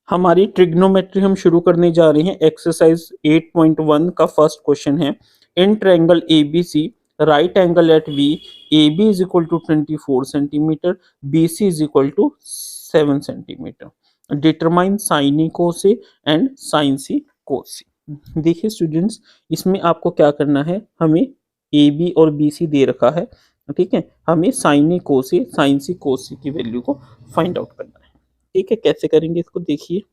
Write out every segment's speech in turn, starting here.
हमारी ट्रिग्नोमेट्री हम शुरू करने जा रहे हैं। एक्सरसाइज 8.1 का फर्स्ट क्वेश्चन है, in triangle ABC right angle at B, A B is equal to 24 centimetre, B C is equal to 7 centimetre, determine sine A cos A and sine C cos C. देखिए students, इसमें आपको क्या करना है, हमें A B और B C दे रखा है, ठीक है। हमें sign A cos A sign C cos सी की वैल्यू को फाइंड आउट करना है, ठीक है। कैसे करेंगे इसको देखिए।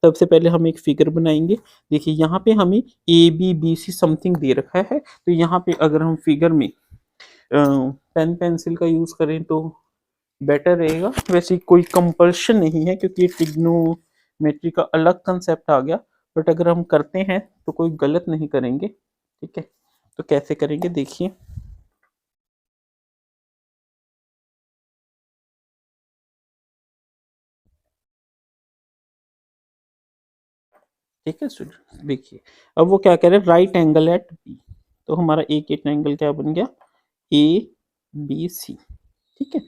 सबसे पहले हम एक फिगर बनाएंगे। देखिए यहाँ पे हमें A B B C something दे रखा है, तो यहाँ पे अगर हम फिगर में पेन पेंसिल का यूज करें तो बेटर रहेगा। वैसे कोई कंपल्शन नहीं है क्योंकि ट्रिग्नोमेट्री का अलग कंसेप्ट आ गया, बट अगर हम करते हैं तो कोई गलत नहीं करेंगे, ठीक है। तो कैसे करेंगे देखिए। ठीक है स्टूडेंट, देखिए अब वो क्या कह रहे हैं, राइट एंगल एट बी। तो हमारा एक एंगल क्या बन गया, ए बी सी, ठीक है।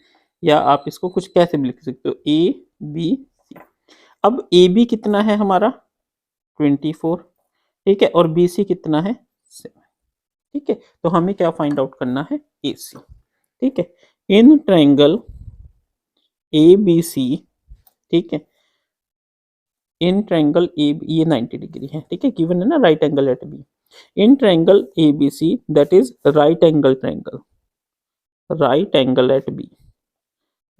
या आप इसको कुछ कैसे भी लिख सकते हो, ए बी सी। अब ए बी कितना है हमारा 24, ठीक है, और बी सी कितना है 7, ठीक है। तो हमें क्या फाइंड आउट करना है, ए सी, ठीक है। इन ट्रायंगल ए बी सी, ठीक है, इन ट्रायंगल ए, ये 90 डिग्री है, ठीक है, गिवन है ना right angle at B. In triangle A B C that is right angle triangle, right angle at B,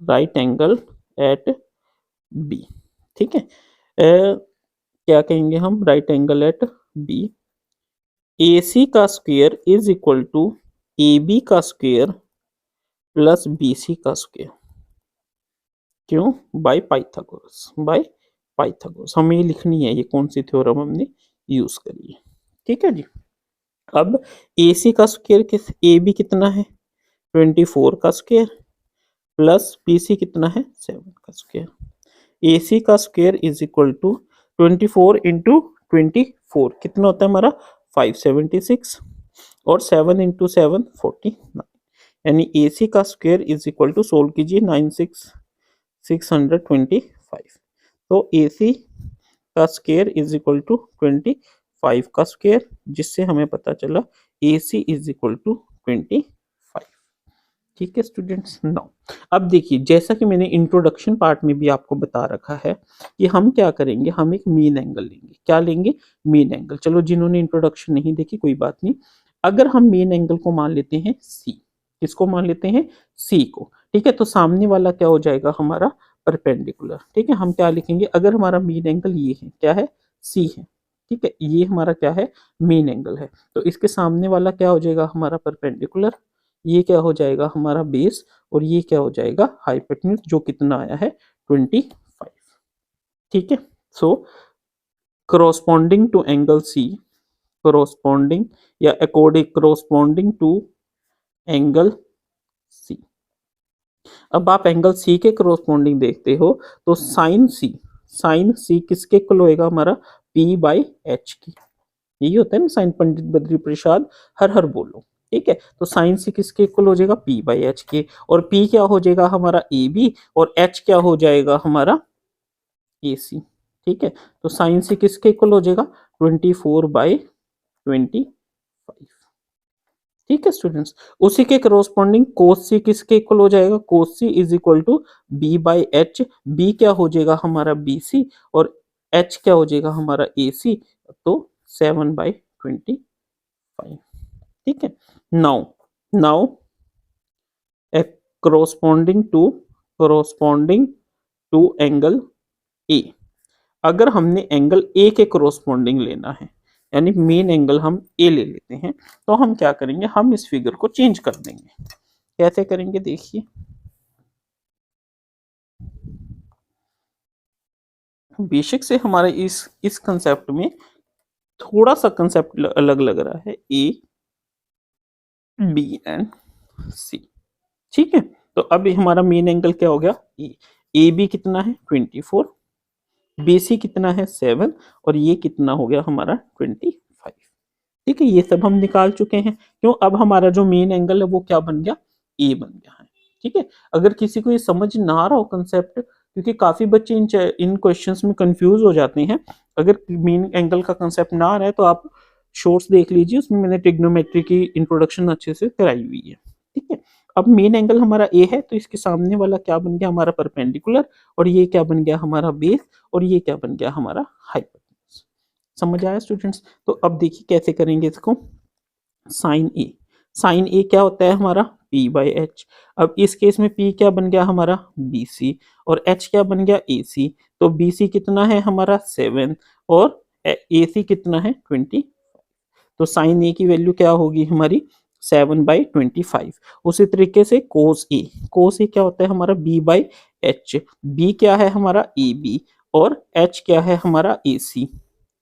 right angle at B, ठीक है। क्या कहेंगे हम, right angle at B, A C का square is equal to A B का square plus B C का square. क्यों, by Pythagoras, by Pythagoras. हमें ये लिखनी है, ये कौन सी थ्योरम हमने यूज करी है, ठीक है जी। अब ए सी का स्क्वायर किस, ए बी कितना है 24 का स्क्वायर प्लस बी सी कितना है 7 का स्क्वायर। ए सी का square is equal to 24 into 24 कितना होता है हमारा 576, और 7 इंटू 7 49, यानी ए सी का square is equal to, solve कीजिए, 625। तो ए सी का स्क्वायर इज इक्वल टू 25 का स्क्वायर, जिससे हमें पता चला ए सी इज इक्वल टू 25, ठीक है स्टूडेंट्स। नाउ अब देखिए, जैसा कि मैंने इंट्रोडक्शन पार्ट में भी आपको बता रखा है कि हम क्या करेंगे, हम एक मीन एंगल लेंगे। क्या लेंगे, मीन एंगल। चलो जिन्होंने इंट्रोडक्शन नहीं देखी कोई बात नहीं। अगर हम मीन एंगल को मान लेते हैं सी, किसको मान लेते हैं, सी को, ठीक है। तो सामने वाला क्या हो जाएगा हमारा परपेंडिकुलर, ठीक है। हम क्या लिखेंगे, अगर हमारा मीन एंगल ये है, क्या है, सी है, ठीक है, ये हमारा क्या है, मीन एंगल है, तो इसके सामने वाला क्या हो जाएगा हमारा परपेंडिकुलर, ये क्या हो जाएगा हमारा बेस, और ये क्या हो जाएगा हाइपोटेन्यूज, जो कितना आया है 25, ठीक है। सो corresponding to angle C, corresponding या according corresponding to angle C। अब आप एंगल सी के corresponding देखते हो तो साइन सी किसके इक्वल होएगा हमारा, P बाई एच की। यही होता है ना साइन, पंडित बद्री प्रसाद हर हर बोलो, ठीक है। तो साइन सी किसके इक्वल हो जाएगा, P बाई एच के, और P क्या हो जाएगा हमारा ए बी, और H क्या हो जाएगा हमारा ए सी, ठीक है। तो साइन सी किसके इक्वल हो जाएगा 24/25, ठीक है स्टूडेंट्स। उसी के करोस्पॉन्डिंग कोस सी किसके इक्वल हो जाएगा, cos C is equal to B by H. B क्या हो जाएगा हमारा बी सी, और एच क्या हो जाएगा हमारा ए सी, तो 7/25, ठीक है। Now now corresponding to angle A, अगर हमने एंगल ए के corresponding लेना है, यानी मेन एंगल हम ए ले लेते हैं, तो हम क्या करेंगे, हम इस फिगर को चेंज कर देंगे। कैसे करेंगे देखिए। बेशक से हमारे इस कंसेप्ट में थोड़ा सा कंसेप्ट अलग लग रहा है, ए बी एंड सी, ठीक है। तो अब हमारा मेन एंगल क्या हो गया, ए बी कितना है 24, बी सी कितना है 7, और ये कितना हो गया हमारा 25, ठीक है। ये सब हम निकाल चुके हैं। क्यों, अब हमारा जो मेन एंगल है वो क्या बन गया, ए बन गया है, ठीक है। अगर किसी को ये समझ ना आ रहा हो कंसेप्ट, क्योंकि काफ़ी बच्चे इन क्वेश्चंस में कंफ्यूज हो जाते हैं। अगर मीन एंगल का कंसेप्ट ना आ रहा है तो आप शॉर्ट्स देख लीजिए, उसमें मैंने ट्रिग्नोमेट्री की इंट्रोडक्शन अच्छे से कराई हुई है। ठीक है, अब मेन एंगल हमारा ए है, तो इसके सामने वाला क्या बन गया हमारा परपेंडिकुलर, और ये क्या बन गया हमारा बेस, और ये क्या बन गया हमारा हाइपोटेन्यूज। समझ आया स्टूडेंट्स? तो अब देखिए कैसे करेंगे इसको। साइन ए, साइन ए क्या होता है हमारा पी बाई एच। अब इस केस में पी क्या बन गया हमारा बी सी, और एच क्या बन गया ए सी। तो बी सी कितना है हमारा 7, और ए सी कितना है 20। तो साइन ए की वैल्यू क्या होगी हमारी 7/25। उसी तरीके से कोस ए, कोस ए क्या होता है हमारा बी बाई एच। बी क्या है हमारा ए बी, और एच क्या है हमारा ए सी।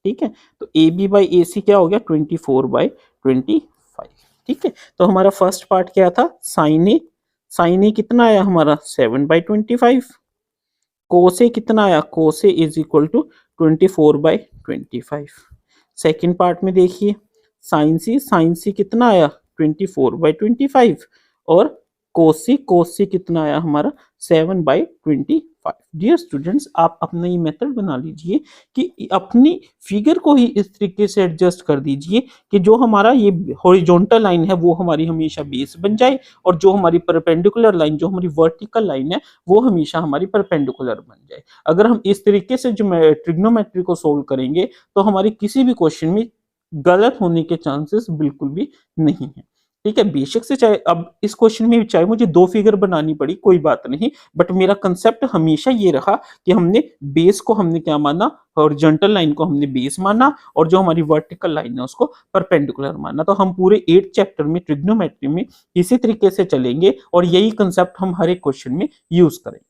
ठीक है, तो ए बी बाई ए सी क्या हो गया 24/25। ठीक है, तो हमारा फर्स्ट पार्ट क्या था साइन ए, साइन ए कितना आया हमारा 7/25। कोसे कितना आया, cos A is equal to 24/25। Second part में देखिए साइन सी, साइन सी कितना आया 24/25, और कोसी, कोसी कितना आया हमारा 7/25। डियर स्टूडेंट्स, आप अपना ये मेथड बना लीजिए कि अपनी फिगर को ही इस तरीके से एडजस्ट कर दीजिए कि जो हमारा ये हॉरिजॉन्टल लाइन है वो हमारी हमेशा बेस बन जाए, और जो हमारी परपेंडिकुलर लाइन, जो हमारी वर्टिकल लाइन है, वो हमेशा हमारी परपेंडिकुलर बन जाए। अगर हम इस तरीके से जो ट्रिग्नोमेट्री को सोल्व करेंगे तो हमारी किसी भी क्वेश्चन में गलत होने के चांसेस बिल्कुल भी नहीं है। ठीक है, बेशक से चाहे अब इस क्वेश्चन में चाहे मुझे 2 फिगर बनानी पड़ी, कोई बात नहीं, बट मेरा कंसेप्ट हमेशा ये रहा कि हमने बेस को हमने क्या माना, हॉरिजॉन्टल लाइन को हमने बेस माना, और जो हमारी वर्टिकल लाइन है उसको परपेंडिकुलर माना। तो हम पूरे 8 चैप्टर में ट्रिग्नोमेट्री में इसी तरीके से चलेंगे, और यही कंसेप्ट हम हर एक क्वेश्चन में यूज करेंगे।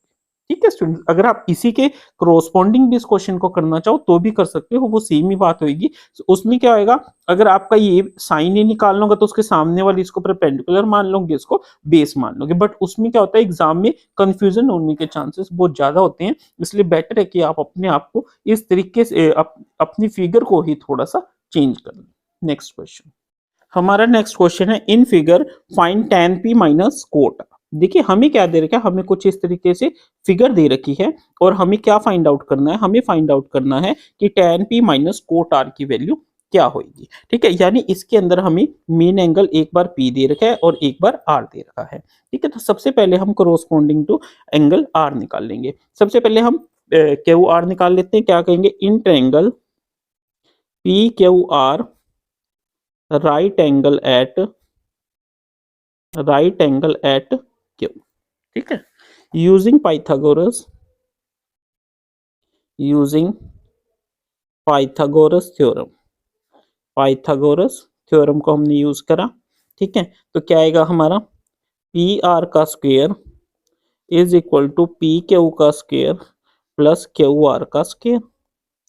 ठीक है स्टूडेंट, अगर आप इसी के क्रॉसपॉन्डिंग भी इस क्वेश्चन को करना चाहो तो भी कर सकते हो, वो सेम ही बात होगी। उसमें क्या होगा, अगर आपका ये साइन ए निकालना होगा तो उसके सामने वाली इसको परपेंडिकुलर मान लोगे, इसको बेस मान लोगे, बट उसमें क्या होता है एग्जाम में कंफ्यूजन होने के चांसेस बहुत ज्यादा होते हैं। इसलिए बेटर है कि आप अपने आप को इस तरीके से अपनी फिगर को ही थोड़ा सा चेंज कर लें। नेक्स्ट क्वेश्चन, हमारा नेक्स्ट क्वेश्चन है in figure find tan p minus cot. देखिए हमें क्या दे रखा है, हमें कुछ इस तरीके से फिगर दे रखी है, और हमें क्या फाइंड आउट करना है, हमें फाइंड आउट करना है कि tan p minus cot r की वैल्यू क्या होगी। ठीक है, यानी इसके अंदर हमें मेन एंगल एक बार p दे रखा है और एक बार r दे रखा है। ठीक है, तो सबसे पहले हम कोरोस्पोंडिंग टू एंगल r निकाल लेंगे। सबसे पहले हम क्यू आर निकाल लेते हैं। क्या कहेंगे, in triangle P Q R right angle at Q. ठीक है, using Pythagoras theorem, Pythagoras theorem को हमने यूज करा। ठीक है, तो क्या आएगा हमारा पी आर का square is equal to P Q का स्क्वायर प्लस क्यू आर का स्क्वायर।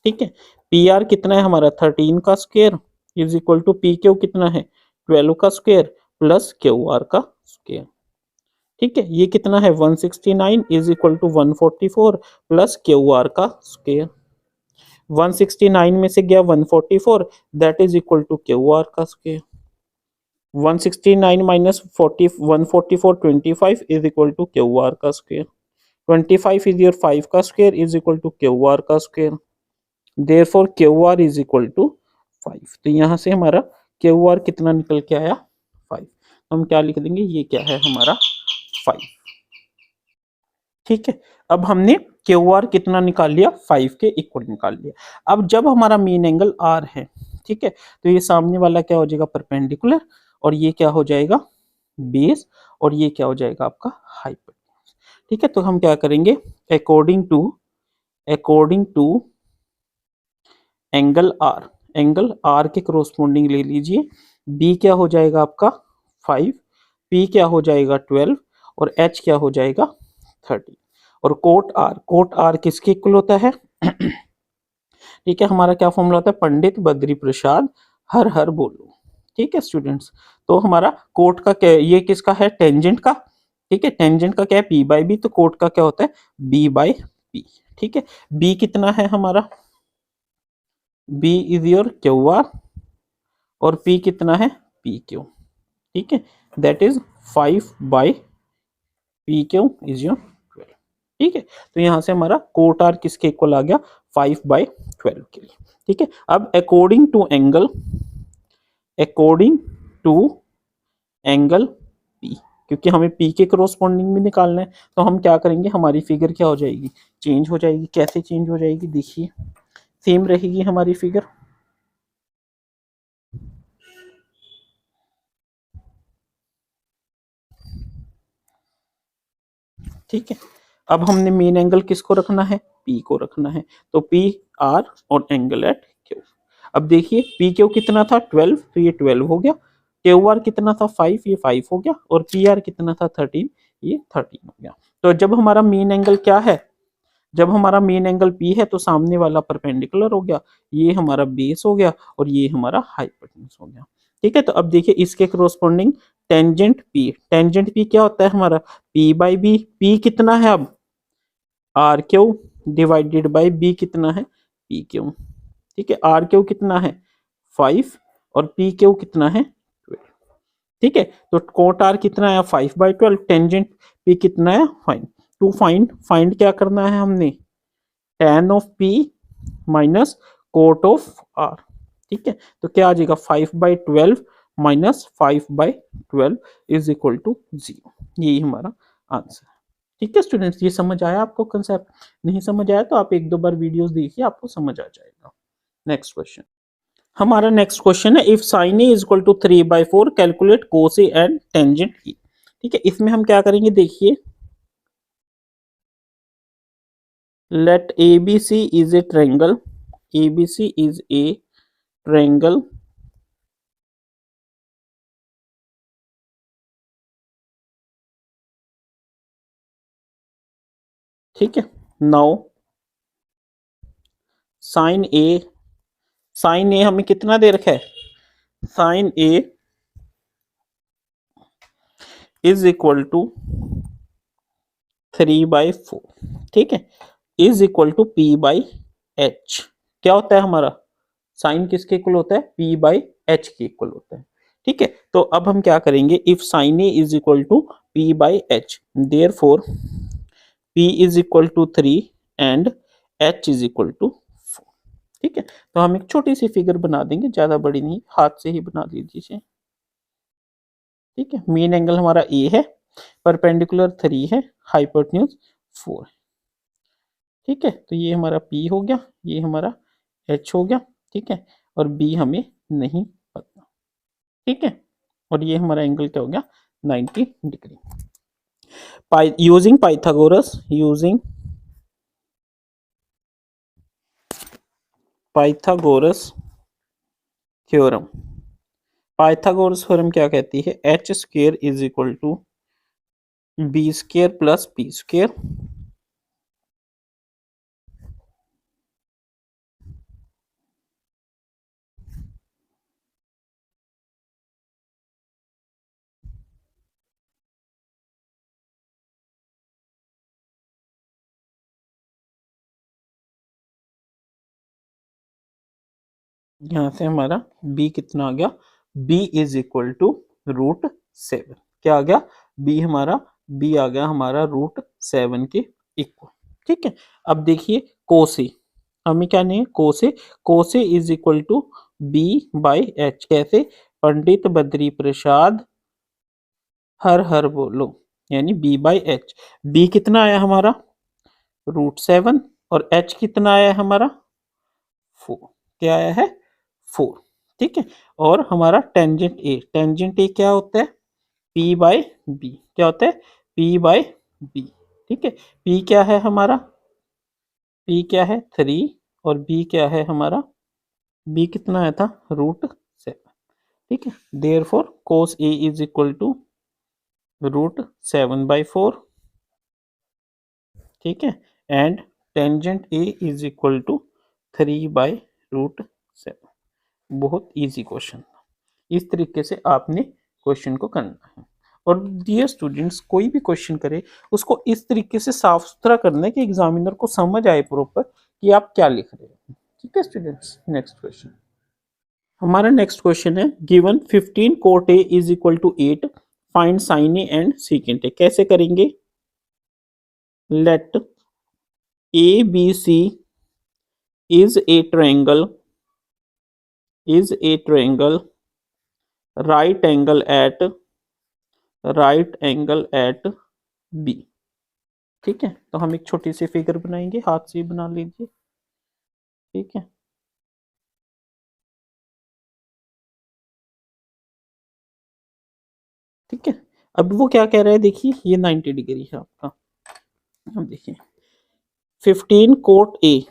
ठीक है, पी आर कितना है हमारा 13 का square is equal to P Q कितना है 12 का स्क्वायर प्लस क्यू आर का स्क्वायर। ठीक है, ये कितना है 169 is equal to 144 plus Q R का स्क्वायर। 169 में से गया 144, that is equal to Q R का square. 169 minus 144 25 is equal to Q R का स्क्वायर। 25 इज योर 5 का square is equal to Q R का square. Therefore Q R is equal to 5। तो यहाँ से हमारा क्यू आर कितना निकल के आया 5। हम क्या लिख देंगे, ये क्या है हमारा 5। ठीक है, अब हमने क्यू आर कितना निकाल लिया 5 के इक्वल निकाल लिया। अब जब हमारा मेन एंगल आर है, ठीक है, तो ये सामने वाला क्या हो जाएगा परपेंडिकुलर, और ये क्या हो जाएगा बेस, और ये क्या हो जाएगा आपका हाइपोटेन्यूज। ठीक है, तो हम क्या करेंगे अकॉर्डिंग टू एंगल आर के कोरोस्पोंडिंग ले लीजिए। बी क्या हो जाएगा आपका 5, पी क्या हो जाएगा 12, और एच क्या हो जाएगा 30, और कोट आर किसके इक्वल होता है ठीक है, हमारा क्या फॉर्मूला होता है, पंडित बद्री प्रसाद हर हर बोलो। ठीक है स्टूडेंट्स, तो हमारा कोट का क्या, ये किसका है टेंजेंट का। ठीक है, टेंजेंट का क्या है पी बाई बी, तो कोट का क्या होता है बी बाई पी। ठीक है, बी कितना है हमारा, B is your Q R, और पी कितना है पी क्यू। ठीक है, that is 5 by P Q is your 12। ठीक है, तो यहाँ से हमारा कोट आर किसके इक्वल आ गया 5/12 के लिए। ठीक है, अब अकॉर्डिंग टू एंगल पी, क्योंकि हमें पी के करोस्पॉन्डिंग भी निकालना है, तो हम क्या करेंगे, हमारी फिगर क्या हो जाएगी, चेंज हो जाएगी। कैसे चेंज हो जाएगी, देखिए सेम रहेगी हमारी फिगर। ठीक है, अब हमने मेन एंगल किसको रखना है, पी को रखना है, तो पी आर और एंगल एट क्यू। अब देखिए पी क्यू कितना था 12, तो ये 12 हो गया। क्यू आर कितना था 5, ये 5 हो गया। और पी आर कितना था 13, ये 13 हो गया। तो जब हमारा मेन एंगल क्या है, जब हमारा मेन एंगल पी है तो सामने वाला परपेंडिकुलर हो गया, ये हमारा बेस हो गया और ये हमारा हाइपोटेन्यूज हो गया। ठीक है, तो अब देखिए इसके करोस्पॉन्डिंग टेंजेंट पी क्या होता है हमारा, पी बाई बी। पी कितना है अब, R Q divided by B कितना है, पी क्यू। ठीक है, आर क्यू कितना है 5 और पी क्यू कितना है 12। ठीक है, तो कोट आर कितना है 5/12, टेंजेंट पी कितना है फाइंड। टू फाइंड क्या करना है हमने, tan of P minus cot of R. ठीक है, तो क्या आ जाएगा 5/12 माइनस 5/12 इज इक्वल टू 0। यही हमारा आंसर है। ठीक है स्टूडेंट्स, ये समझ आया आपको कंसेप्ट, नहीं समझ आया तो आप एक दो बार वीडियोस देखिए, आपको समझ आ जाएगा। नेक्स्ट क्वेश्चन, हमारा नेक्स्ट क्वेश्चन है, if sine A is equal to 3/4 calculate cos A and tangent E. ठीक है, इसमें हम क्या करेंगे, देखिए let ABC is a triangle, ABC is a triangle ठीक है। नाउ साइन ए हमें कितना दे रखा है, sine A is equal to 3/4। ठीक है, इज इक्वल टू P/H। क्या होता है हमारा, साइन किसके इक्वल होता है, P/H के इक्वल होता है। ठीक है, तो अब हम क्या करेंगे, if sine A is equal to P/H, therefore P is equal to 3 and H is equal to 4। ठीक है, तो हम एक छोटी सी फिगर बना देंगे, ज्यादा बड़ी नहीं, हाथ से ही बना दीजिए। ठीक है, मेन एंगल हमारा ए है, परपेंडिकुलर 3 है, हाइपोटेन्यूज 4 है। ठीक है, तो ये हमारा P हो गया, ये हमारा H हो गया। ठीक है, और B हमें नहीं पता। ठीक है, और ये हमारा एंगल क्या हो गया 90 degree. Using Pythagoras theorem, Pythagoras theorem क्या कहती है, H square is equal to B square plus P square यहाँ से हमारा b कितना आ गया, b इज इक्वल टू √7। क्या आ गया, b हमारा b आ गया हमारा √7 के इक्वल। ठीक है, अब देखिए कोसे, हमें क्या नहीं है, कोसे इज इक्वल टू B/H। कैसे, पंडित बद्री प्रसाद हर हर बोलो, यानी B/H। b कितना आया हमारा √7 और h कितना आया हमारा 4। क्या आया है 4। ठीक है, और हमारा टेंजेंट ए क्या होता है P/B। क्या होता है P/B। ठीक है, P क्या है हमारा, P क्या है 3 और B क्या है हमारा, B कितना आया था √7। ठीक है, therefore cos A is equal to √7/4। ठीक है, and tangent A is equal to 3/√7। बहुत इजी क्वेश्चन, इस तरीके से आपने क्वेश्चन को करना है। और डियर स्टूडेंट्स, कोई भी क्वेश्चन करे उसको इस तरीके से साफ सुथरा करना है कि एग्जामिनर को समझ आए प्रॉपर कि आप क्या लिख रहे हैं। ठीक है स्टूडेंट्स, नेक्स्ट क्वेश्चन, हमारा नेक्स्ट क्वेश्चन है, given 15 cot A is equal to 8, find sine A and secant A. कैसे करेंगे, let A B C is a triangle right angle at B. ठीक है, तो हम एक छोटी सी फिगर बनाएंगे, हाथ से ही बना लीजिए। ठीक है, ठीक है। अब वो क्या कह रहा है, देखिए ये 90 डिग्री है आपका। अब देखिए 15 cot A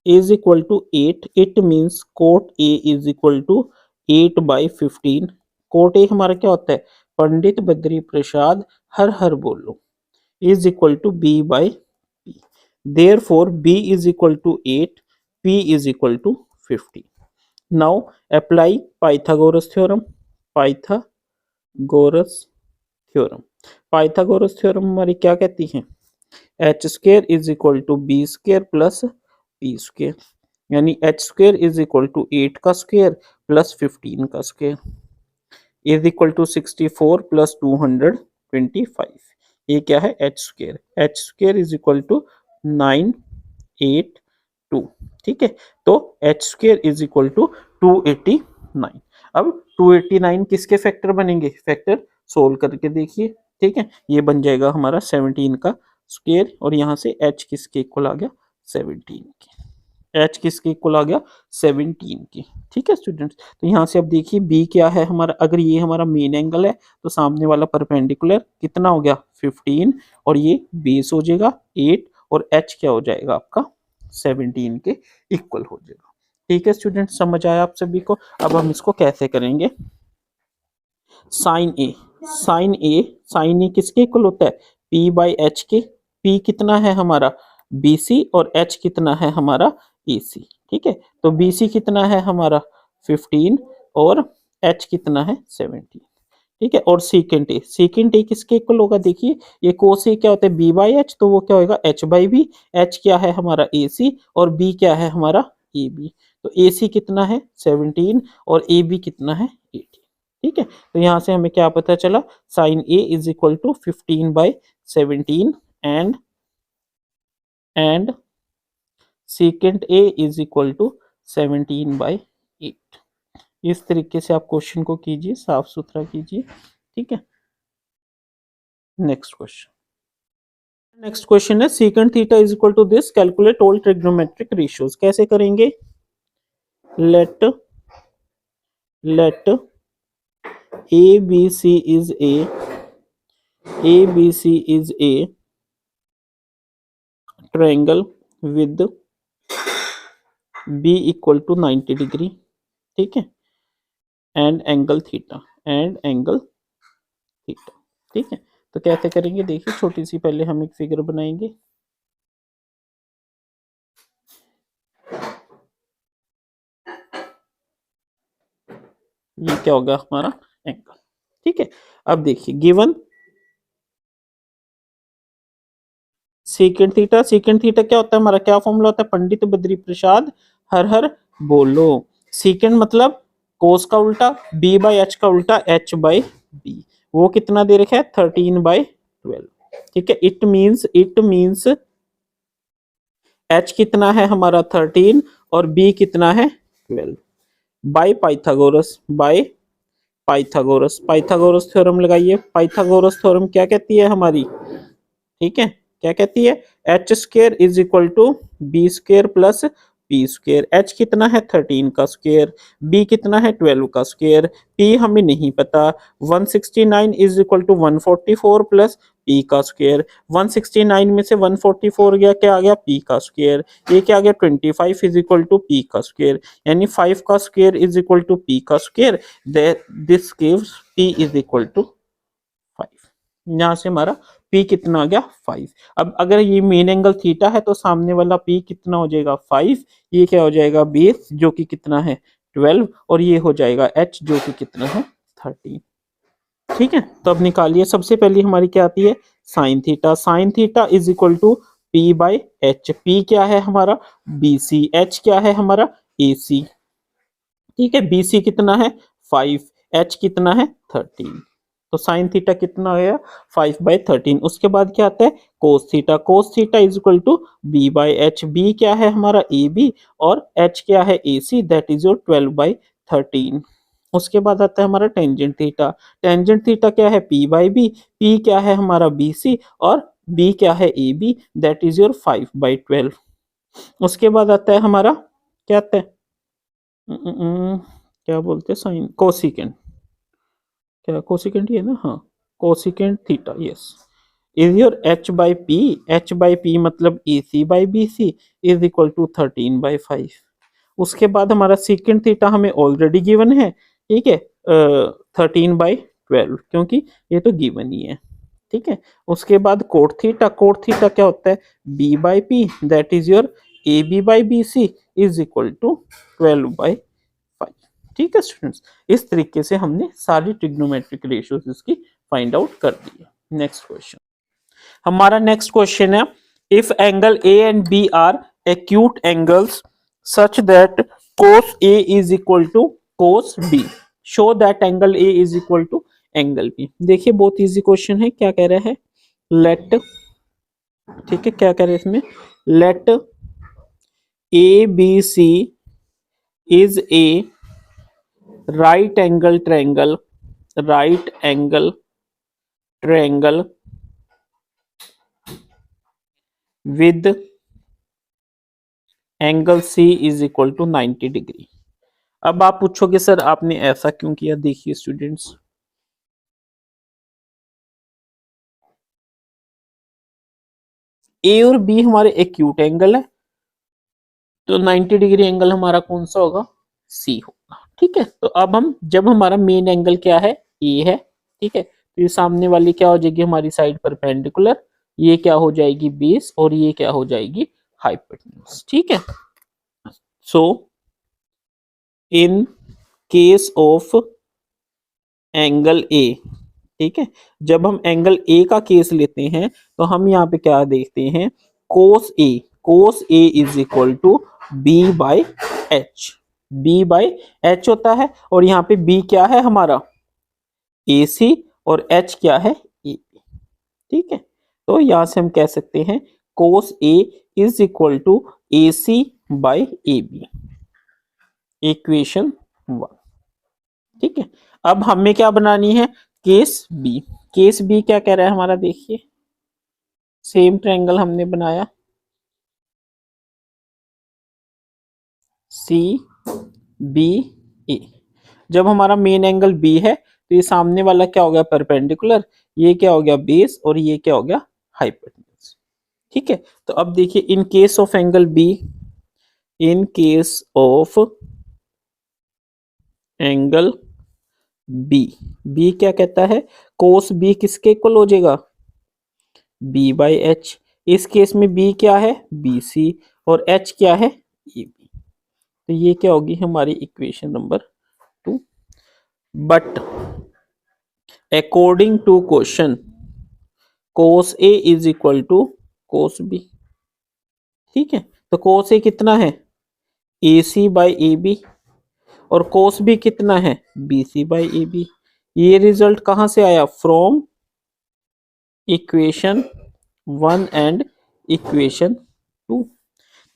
is equal to 8, it means cot A is equal to 8/15। Cot A हमारा क्या होता है, पंडित बद्री प्रसाद हर हर बोलो, is equal to B by P. Therefore B is equal to 8, P is equal to 15। Now apply Pythagoras theorem. Pythagoras theorem Pythagoras theorem हमारी क्या कहती है, H square is equal to B square plus P square, यानी H square is equal to 8 का square plus 15 का square is equal to 64 plus 225। ये क्या है, H square is equal to 982। ठीक है, तो H square is equal to 289। अब 289 किसके फैक्टर बनेंगे, फैक्टर सोल्व करके देखिए। ठीक है, ये बन जाएगा हमारा 17 का स्क्वायर, और यहाँ से h किसके इक्वल आ गया, 17 की। h किसके इक्वल आ गया, 17 की। ठीक है स्टूडेंट्स, तो यहाँ से अब देखिए b क्या है हमारा, अगर ये हमारा मेन एंगल है तो सामने वाला परपेंडिकुलर कितना हो गया, 15, और ये बेस हो जाएगा 8, और h क्या हो जाएगा आपका, 17 के इक्वल हो जाएगा। ठीक है स्टूडेंट, समझ आया आप सभी को। अब हम इसको कैसे करेंगे, साइन ए किसके इक्वल होता है, P बाई एच के। P कितना है हमारा, BC, और H कितना है हमारा, AC। ठीक है, तो BC कितना है हमारा 15, और H कितना है 17। ठीक है, और सेकेंड ए किसके इक्वल होगा, देखिए ये कोस ए क्या होता है, B बाई एच, तो वो क्या होगा H बाई बी। H क्या है हमारा AC, और B क्या है हमारा AB। तो AC कितना है 17, और AB कितना है 18। ठीक है, तो यहाँ से हमें क्या पता चला, sine A is equal to 15/17, and second A is equal to 17/8। इस तरीके से आप क्वेश्चन को कीजिए, साफ सुथरा कीजिए। ठीक है, नेक्स्ट क्वेश्चन है second theta is equal to this, calculate all trigonometric ratios. कैसे करेंगे, let ABC is a triangle with B equal to 90 degree. ठीक है, एंड एंगल थीटा। ठीक है, तो कैसे करेंगे, देखिए छोटी सी पहले हम एक फिगर बनाएंगे। ये क्या होगा हमारा एंगल। ठीक है, अब देखिए गिवन सेकेंड थीटा क्या होता है हमारा, क्या फॉर्मूला होता है, पंडित बद्री प्रसाद हर हर बोलो। सेकेंड मतलब कोस का उल्टा, बी बाई एच का उल्टा, एच बाई बी। वो कितना दे रखा है, 13/12। ठीक है, इट मीन्स एच कितना है हमारा 13, और बी कितना है 12। बाय पाइथागोरस थ्योरम लगाइए। पाइथागोरस थ्योरम क्या कहती है हमारी, ठीक है, क्या कहती है, H square is equal to B square plus P square. H कितना है 13 का स्क्र, बी कितना है 12 का स्क्र, पी हमें नहीं पता। 169 is equal to 144 plus P का स्क्र। 169 में से 144 गया, क्या आ गया, पी का स्क्र। ये क्या आ गया, 25 इज इक्वल टू पी का स्क्र, यानी 5 का square is equal to P का square. This gives P is equal to 5। यहां से हमारा P कितना आ गया 5। अब अगर ये मेन एंगल थीटा है तो सामने वाला P कितना हो जाएगा 5, ये क्या हो जाएगा बेस जो कि कितना है 12, और ये हो जाएगा H जो कि कितना है 13। ठीक है, तो अब निकालिए, सबसे पहले हमारी क्या आती है sine theta is equal to P by H. P क्या है हमारा BC, H क्या है हमारा AC। ठीक है, BC कितना है 5, H कितना है 13। तो साइन थीटा कितना हो गया 5/13। उसके बाद क्या आता है cos theta is equal to b/h। B क्या है हमारा ए बी और h क्या है A C, that is your 12/13। उसके बाद आता है हमारा टेंजेंट थीटा क्या है p/b, p क्या है हमारा बी सी और b क्या है A B, that is your 5/12। उसके बाद आता है हमारा क्या आता है क्या बोलते हैं साइन कोसिकेंट, क्या कोसिकेंट ही है ना, हाँ cosecant theta, yes is your h/p मतलब AC/BC इज इक्वल टू 13/5। उसके बाद हमारा सीकेंट थीटा हमें ऑलरेडी गिवन है, ठीक है 13/12 क्योंकि ये तो गिवन ही है, ठीक है। उसके बाद कोट थीटा क्या होता है b/p that is your AB/BC is equal to 12/5। ठीक है स्टूडेंट्स, इस तरीके से हमने सारी ट्रिग्नोमेट्रिक रेशियोज इसकी फाइंड आउट कर दी है। नेक्स्ट क्वेश्चन, हमारा नेक्स्ट क्वेश्चन है if angle A and B are acute angles such that cos A is equal to cos B, show that angle A is equal to angle B। देखिए बहुत easy question है, क्या कह रहा है late, ठीक है क्या कह रहे हैं इसमें, let ABC is a right angle triangle with angle C is equal to 90 degree. अब आप पूछोगे सर आपने ऐसा क्यों किया, देखिए स्टूडेंट्स ए और बी हमारे एक्यूट एंगल है, तो 90 डिग्री एंगल हमारा कौन सा होगा सी होगा, ठीक है। तो अब हम जब हमारा मेन एंगल क्या है ए है, ठीक है, तो ये सामने वाली क्या हो जाएगी हमारी साइड परपेंडिकुलर, ये क्या हो जाएगी बेस और ये क्या हो जाएगी हाइपोटेन्यूज, ठीक है। So in case of angle A, ठीक है, जब हम एंगल ए का केस लेते हैं तो हम यहाँ पे क्या देखते हैं cos A is equal to b/h, b/h होता है और यहाँ पे b क्या है हमारा AC और h क्या है AB, ठीक है। तो यहां से हम कह सकते हैं cos A is equal to AC/AB, equation 1, ठीक है। अब हमें क्या बनानी है केस बी क्या कह रहा है हमारा, देखिए सेम ट्रायंगल हमने बनाया CBA, जब हमारा मेन एंगल B है तो ये सामने वाला क्या हो गया परपेंडिकुलर, ये क्या हो गया बेस और ये क्या हो गया हाइपोटेन्यूज, ठीक है। तो अब देखिए in case of angle B, in case of angle B क्या कहता है कोस B किसके इक्वल हो जाएगा b/h, इस केस में B क्या है BC और H क्या है AB, तो ये क्या होगी हमारी equation number 2। But according to question cos A is equal to cos B, ठीक है। तो कोस A कितना है AC/AB और कोस B कितना है BC/AB, ये रिजल्ट कहां से आया फ्रॉम इक्वेशन 1 एंड इक्वेशन 2।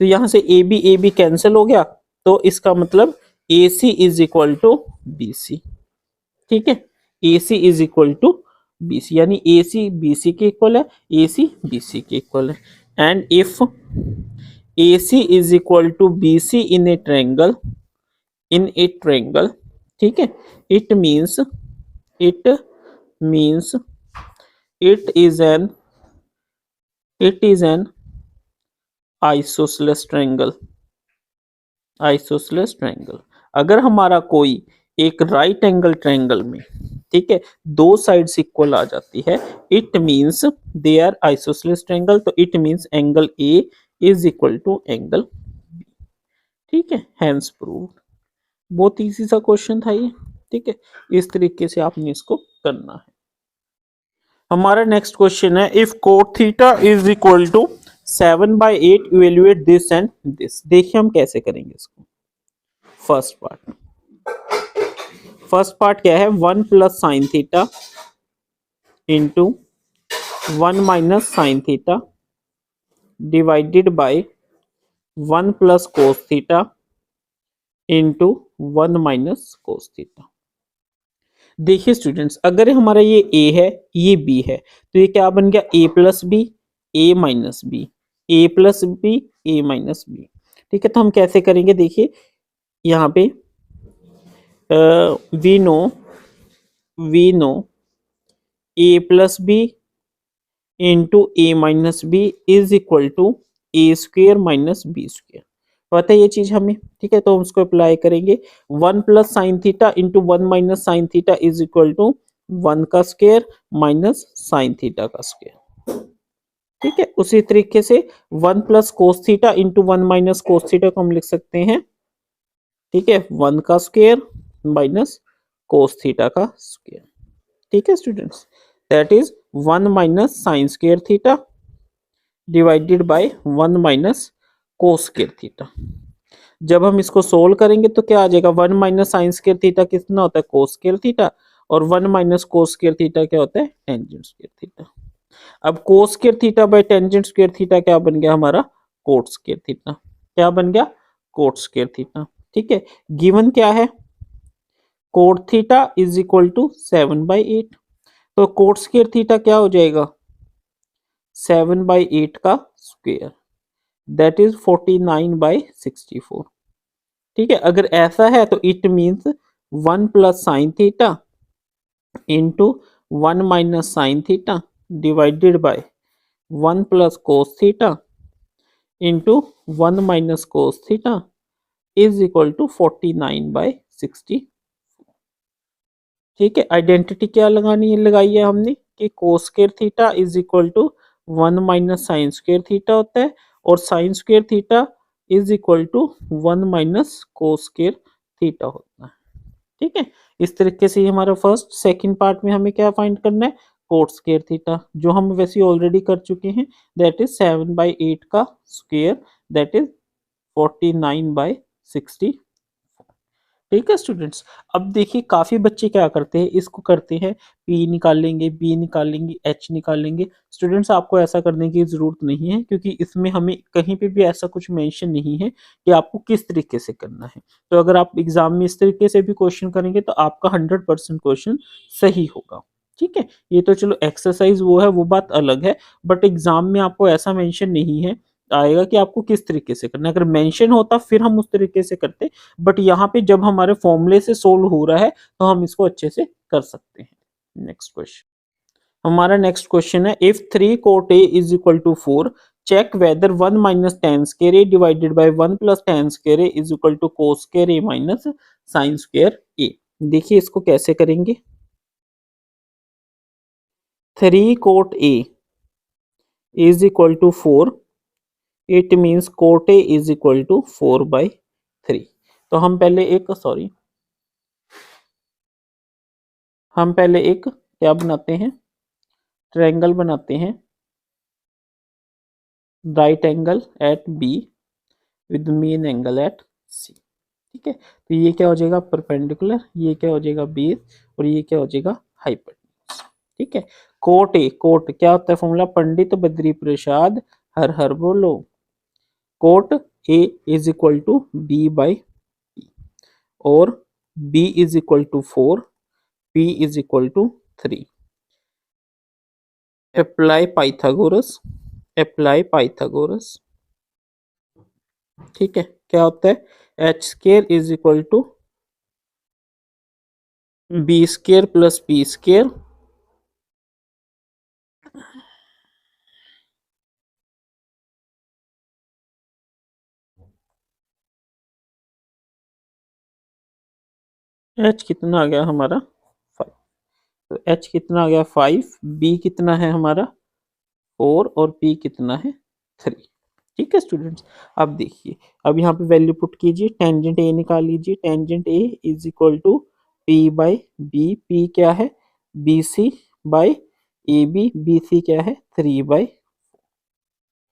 तो यहां से AB कैंसिल हो गया, तो इसका मतलब AC is equal to BC, ठीक है, AC is equal to BC यानी AC BC के इक्वल है, AC BC के इक्वल है। And if AC is equal to BC in a triangle, ठीक है, it means it is an isosceles triangle, अगर हमारा कोई एक राइट एंगल ट्रायंगल में, ठीक है, दो साइड्स इक्वल आ जाती है, it means they are isosceles triangle, तो it means angle A is equal to angle B, ठीक है, हेंस प्रूव्ड। बहुत इजी सा क्वेश्चन था ये, ठीक है, इस तरीके से आपने इसको करना है। हमारा नेक्स्ट क्वेश्चन है if cot theta is equal to 7/8 evaluate this and this. देखिए हम कैसे करेंगे इसको। फर्स्ट पार्ट क्या है 1 + sin theta into 1 - sin θ divided by 1 + cos θ into 1 - cos θ। देखिए स्टूडेंट्स, अगर हमारा ये ए है, ये बी है, तो ये क्या बन गया, A plus B, A minus B, A plus B, A minus B. ठीक है, तो हम कैसे करेंगे, देखिए यहाँ पे we know A plus B into A minus B is equal to A square minus B square. पता है ये चीज हमें, ठीक है, तो हम उसको अप्लाई करेंगे। 1 + sin θ into 1 - sin θ is equal to 1 का स्क्वेयर माइनस sin θ का स्क्वेयर। ठीक है, उसी तरीके से 1 + cos θ इंटू 1 - cos θ को हम लिख सकते हैं, ठीक है, 1 का स्क्वेयर माइनस cos θ का स्क्वेयर। ठीक है students, that is 1 - sin² θ divided by 1 - cos²θ। जब हम इसको सोल्व करेंगे तो क्या आ जाएगा, 1 - sin² θ कितना होता है, cos²θ, और 1 - cos²θ क्या होता है, tan²θ। अब cos²θ बाय tan²θ क्या बन गया हमारा, cot²θ। क्या बन गया, cot²θ। ठीक है, गिवन क्या है, cot θ इज इक्वल टू 7/8। तो cot²θ क्या हो जाएगा, 7/8 का स्क्वायर, दैट इज 49/64। ठीक है, अगर ऐसा है तो it means 1 + sin θ into 1 - sin θ divided by 1 + cos θ into 1 - cos θ is equal to 49/60। ठीक है, आइडेंटिटी क्या लगानी है, लगाई है हमने कि cos² is equal to 1 - sin² होता है, और sin² is equal to 1 - cos² होता है। ठीक है, इस तरीके से हमारा फर्स्ट सेकंड पार्ट में हमें क्या फाइंड करना है, cot² जो हम वैसे ऑलरेडी कर चुके हैं, दैट इज 7/8 का स्क्वायर, दैट इज 49/60। ठीक है स्टूडेंट्स, अब देखिए काफी बच्चे क्या करते हैं, इसको करते हैं पी निकालेंगे, बी निकालेंगे, एच निकालेंगे। स्टूडेंट्स, आपको ऐसा करने की जरूरत नहीं है, क्योंकि इसमें हमें कहीं पे भी ऐसा कुछ मेंशन नहीं है कि आपको किस तरीके से करना है। तो अगर आप एग्जाम में इस तरीके से भी क्वेश्चन करेंगे तो आपका 100% क्वेश्चन सही होगा। ठीक है, ये तो चलो एक्सरसाइज वो है, वो बात अलग है, बट एग्जाम में आपको ऐसा मेंशन नहीं है आएगा कि आपको किस तरीके से करना है। अगर मेंशन होता फिर हम उस तरीके से करते, बट यहाँ पे जब हमारे फॉर्मूले से सोल्व हो रहा है तो हम इसको अच्छे से कर सकते हैं। नेक्स्ट क्वेश्चन, हमारा नेक्स्ट क्वेश्चन है, if 3 cot a is equal to 4 check whether 1 - tan² a divided by 1 + tan² a is equal to cos² a minus sin² a। देखिए इसको कैसे करेंगे, 3 cot a is equal to 4, it means cot a is equal to 4/3। तो हम पहले एक क्या बनाते हैं, ट्रायंगल बनाते हैं, right angle at B with main angle at C. ठीक है, तो ये क्या हो जाएगा, परपेंडिकुलर, ये क्या हो जाएगा, बेस, और ये क्या हो जाएगा, हाइपोटेन्यूज। ठीक है, कोट क्या होता है फॉर्मूला, पंडित बद्री प्रसाद हर हर बोलो, cot A is equal to B/P, और B is equal to 4, P is equal to 3। Apply Pythagoras. ठीक है, क्या होता है, h² is equal to B² plus P²। h कितना आ गया हमारा 5, तो h कितना आ गया 5, B कितना है हमारा 4, और P कितना है 3। ठीक है स्टूडेंट्स, अब देखिए, अब यहाँ पे वैल्यू पुट कीजिए, टेंजेंट ए निकाल लीजिए, tangent A is equal to P/B, P क्या है, BC बाई AB, BC क्या है 3/।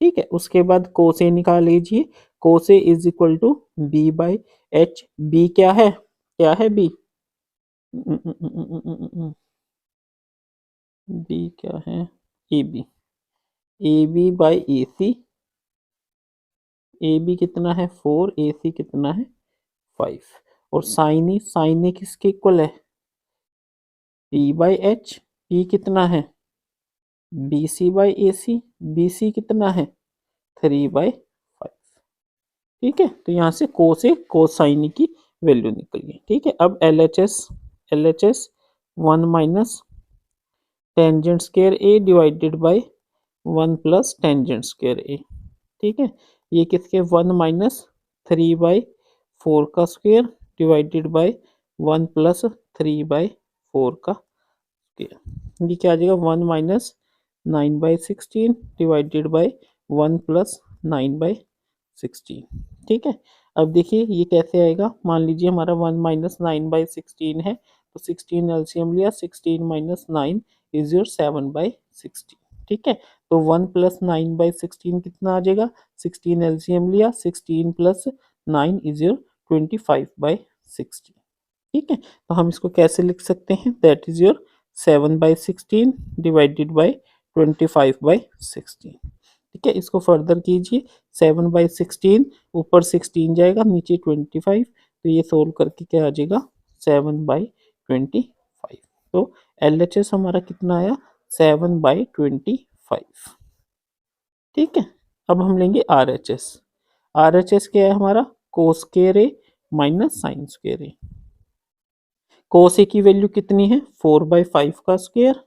ठीक है, उसके बाद कोसे निकाल लीजिए, कोसे is equal to B/H, B क्या है, क्या है B, बी क्या है, A B by A C, A B कितना है 4, ए सी कितना है 5, और साइन ए किसके इक्वल है, पी बाई एच, पी कितना है B C by A C, B C कितना है 3/5। ठीक है, तो यहाँ से कोसाइन की वैल्यू निकल गई। ठीक है, अब L H S 1 - tangent square A divided by 1 + tangent square A. ठीक है, ये किसके 1 - 3/4 का स्क्वायर डिवाइडेड बाई 1 + 3/4 का स्क्वायर। ये क्या आ जाएगा 1 - 9/16 डिवाइडेड बाई 1 + 9/16। ठीक है, अब देखिए ये कैसे आएगा, मान लीजिए हमारा 1 - 9/16 है, तो 16 एलसीएम लिया, 16 - 9 इज योर 7/16। ठीक है, तो 1 + 9/16 कितना आ जाएगा, 16 एलसीएम लिया, 16 + 9 इज योर 25/16। ठीक है, तो हम इसको कैसे लिख सकते हैं, that is your 7/16 divided by 25/16। ठीक है, इसको फर्दर कीजिए, 7/16 ऊपर 16 जाएगा, नीचे 25, तो ये सोल्व करके क्या आ जाएगा 7/25। तो एल एच एस हमारा कितना आया 7/25। ठीक है, अब हम लेंगे are H S. Are H S क्या है हमारा cos square A minus sine square A. Cos ए की वैल्यू कितनी है 4/5 का स्क्वायर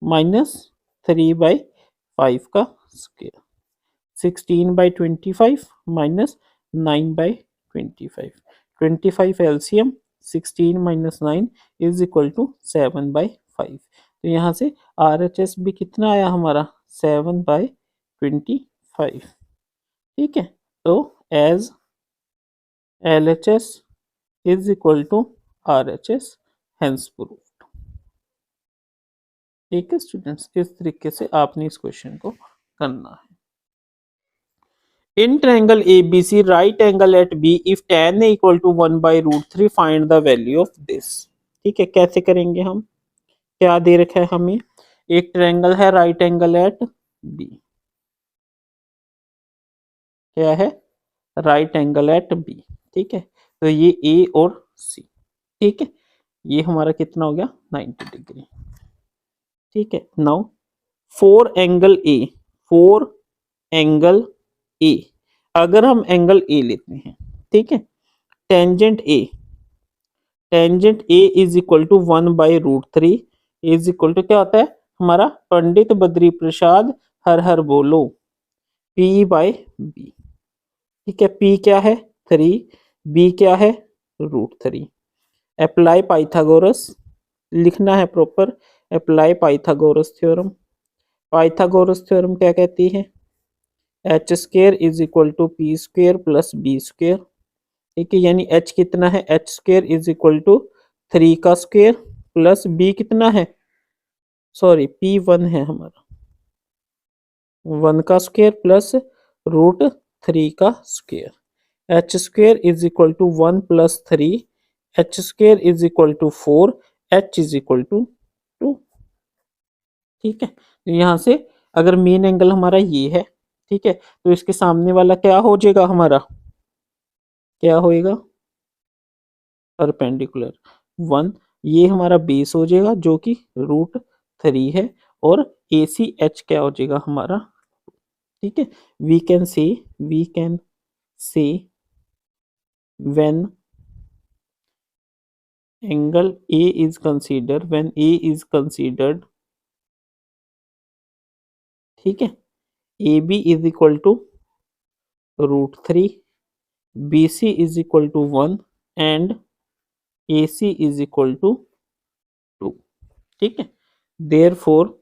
माइनस 3/5 का square, 16/25 minus 9/25, 25 LCM, 16 - 9 is equal to 7/5। तो यहाँ से आर एच एस भी कितना आया हमारा 7/25। ठीक है, तो as L H S is equal to R H S hence proved. ठीक है स्टूडेंट्स, इस तरीके से आपने इस क्वेश्चन को करना है। In triangle ABC, right angle at B, if tan A equal to 1/√3, find the value of this। ठीक है, कैसे करेंगे हम, क्या दे रखा है हमें, एक ट्रायंगल है राइट एंगल एट बी, क्या है राइट एंगल एट बी। ठीक है, तो ये ए और सी। ठीक है, ये हमारा कितना हो गया 90 डिग्री। ठीक है, नाउ फोर एंगल ए, अगर हम एंगल ए लेते हैं, ठीक है, tangent A is equal to 1/√3 is equal to क्या होता है हमारा, पंडित बद्री प्रसाद हर हर बोलो, P/B। ठीक है, P क्या है 3, B क्या है √3। अप्लाई पाइथागोरस लिखना है proper, apply Pythagoras theorem. Pythagoras theorem क्या कहती है, H square is equal to P square plus B square. ठीक है, यानी एच कितना है H square is equal to 3 का स्क्वायर प्लस बी कितना है, सॉरी P1 है हमारा 1 का स्क्वायर प्लस √3 का square. H square is equal to 1 + 3, H square is equal to 4, H is equal to 2। ठीक है, तो यहाँ से अगर मेन एंगल हमारा ये है, ठीक है, तो इसके सामने वाला क्या हो जाएगा हमारा, क्या होएगा परपेंडिकुलर 1, ये हमारा बेस हो जाएगा जो कि √3 है, और ए सी एच क्या हो जाएगा हमारा। ठीक है, we can say when angle A is consider, when A is considered, ठीक है, A B is equal to √3, B C is equal to 1 and A C is equal to 2। ठीक है, देयर फोर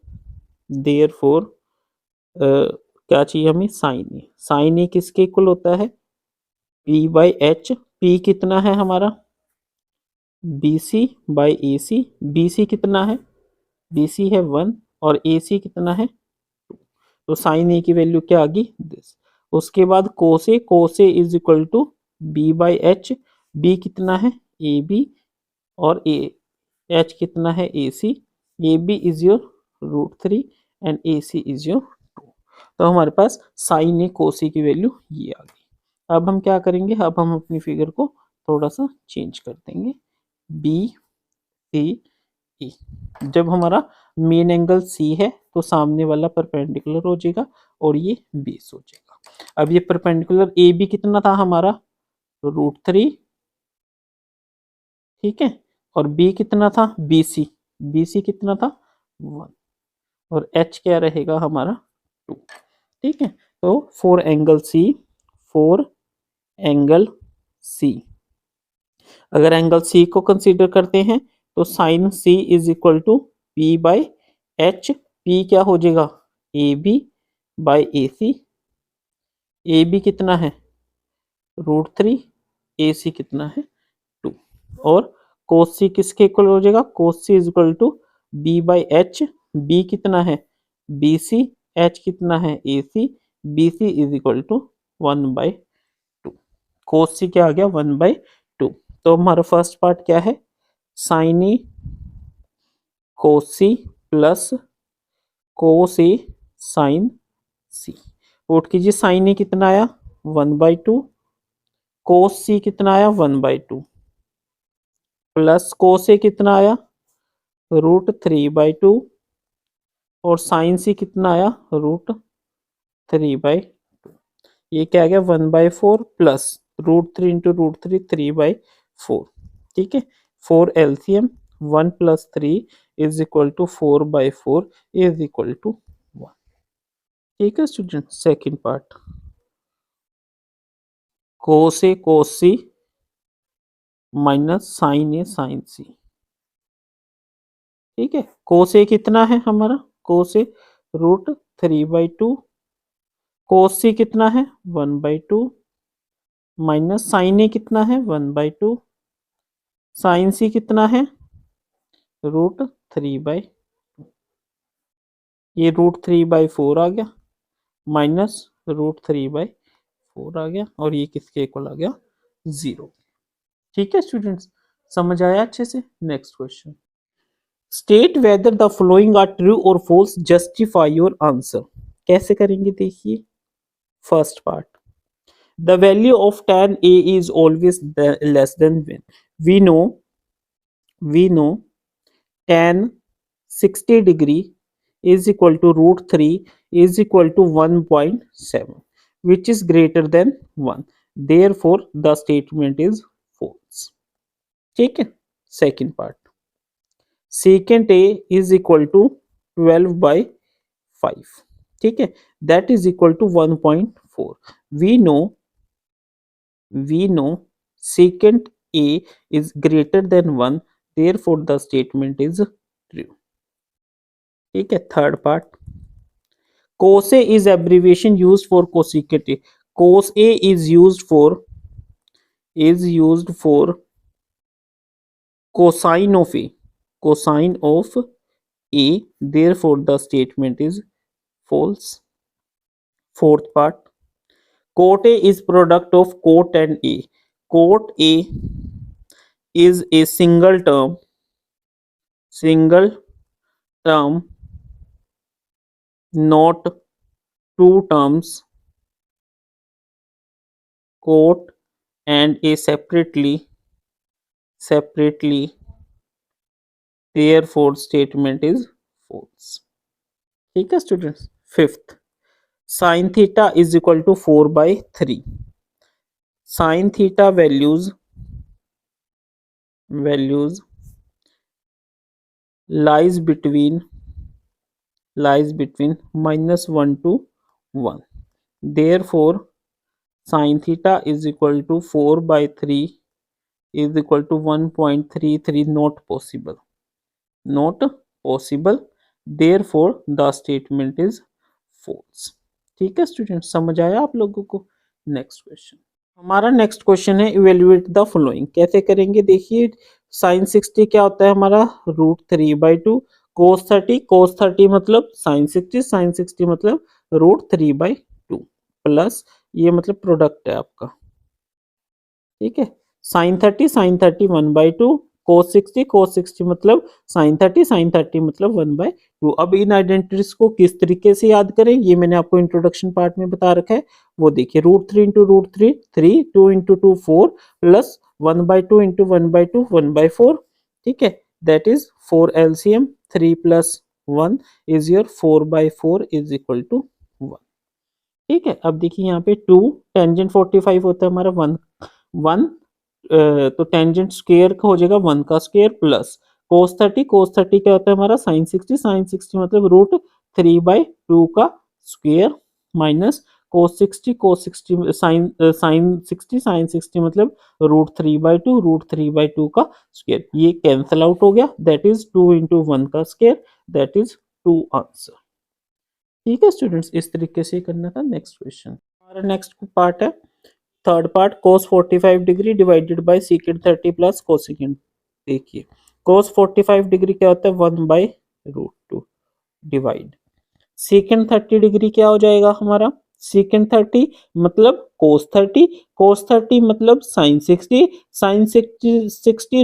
क्या चाहिए हमें साइन ए किसके equal होता है P/H। P कितना है हमारा BC/AC, BC कितना है BC है 1 और AC कितना है 2, तो साइन ए की वैल्यू क्या आ गई दिस। उसके बाद cos A is equal to B/H, B कितना है AB और ए एच कितना है AC, AB is your √3 and AC is your 2। तो हमारे पास साइन ए कोस ए की वैल्यू ये आ गई। अब हम क्या करेंगे, अब हम अपनी फिगर को थोड़ा सा चेंज कर देंगे। BCE, जब हमारा मेन एंगल C है तो सामने वाला परपेंडिकुलर हो जाएगा और ये बेस हो जाएगा। अब ये परपेंडिकुलर AB कितना था हमारा, √3, ठीक है, और B कितना था, BC कितना था, 1, और H क्या रहेगा हमारा, 2, ठीक है। तो फोर एंगल C, अगर एंगल C को कंसीडर करते हैं तो sine C is equal to P/H। P क्या हो जाएगा, AB/AC। AB कितना है, √3, AC कितना है, 2, और cos C किसके इक्वल हो जाएगा, cos C is equal to B/H। B कितना है, BC, H कितना है, AC। BC is equal to 1/2। cos C क्या आ गया, 1/2। तो हमारा फर्स्ट पार्ट क्या है, sine A cos C plus cos A sine C। Put कीजिए, साइन ए कितना आया, 1/2, cos C कितना आया, 1/2, प्लस cos A कितना आया, √3/2, और साइन C कितना आया, √3/2। ये क्या आ गया, 1/4 प्लस √3 इंटू √3, 3/4, ठीक है। 4 LCM, 1 + 3 is equal to 4/4 is equal to 1, ठीक है student. Second part, cos A cos C minus sine A sine C, ठीक है। cos A कितना है हमारा, cos A √3/2, cos C कितना है, 1/2, माइनस साइन A कितना है, 1/2, साइन C कितना है, √3/2, ये √3/4 आ गया, माइनस √3/4 आ गया, और ये किसके इक्वल आ गया, 0, ठीक है स्टूडेंट्स। समझ आया अच्छे से। Next question, state whether the following are true और फॉल्स, जस्टिफाई योर आंसर। कैसे करेंगे देखिए, first part, the value of tan A is always less than when, we know tan 60 degree is equal to √3 is equal to 1.7, which is greater than 1, therefore the statement is false, ठीक है। Second part, secant A is equal to 12/5, ठीक है, that is equal to 1.4, we know secant A is greater than 1, therefore the statement is true, ठीक है। Third part, cos A is abbreviation used for cosecant A, cos A is used for cosine of A, therefore the statement is false. Fourth part, cot A is product of cot and A, cot A is a single term, not two terms, cot and A separately, therefore statement is false, ठीक है students. Fifth, sin theta is equal to 4/3, sin theta values lies between -1 to 1, therefore sin theta is equal to 4/3 is equal to 1.33, not possible, therefore the statement is false, ठीक है student. समझ आया आप लोगों को। Next question, हमारा next question है, evaluate the following. कैसे करेंगे देखिए, साइन 60 क्या होता है हमारा, √3/2, cos 30 मतलब साइन 60 मतलब √3/2, प्लस ये मतलब प्रोडक्ट है आपका, ठीक है। साइन 30 1/2, cos 60 मतलब sin 30 मतलब 1/2। अब इन आइडेंटिटीज को किस तरीके से याद करें, ये मैंने आपको इंट्रोडक्शन पार्ट में बता रखा है, वो देखिए √3 इंटू √3 3, 2 इंटू 2 4, प्लस 1/2 इंटू 1/2 1/4, ठीक है, that is 4 LCM 3 plus 1 is your 4/4 is equal to 1। ठीक है, अब देखिए यहाँ पे 2 टेंजेंट 45 होता है हमारा 1 1, तो टेंजेंट स्क्वायर का हो जाएगा 1 का स्क्वायर प्लस cos 30 क्या होता है हमारा sin 60 मतलब √3/2 का स्क्वायर माइनस cos 60 sin 60 मतलब √3/2 का स्क्वायर, ये कैंसल आउट हो गया, दैट इज 2 इंटू 1 का स्क्वायर, दैट इज 2 आंसर। ठीक है स्टूडेंट्स, इस तरीके से करना था। नेक्स्ट क्वेश्चन, हमारा नेक्स्ट पार्ट है third part, cos 45 degree divided bye secant 30 plus cosecant. देखिए cos 45 डिग्री क्या होता है 1/√2 डिवाइड secant 30 डिग्री क्या हो जाएगा हमारा secant 30 मतलब cos 30 मतलब sin 60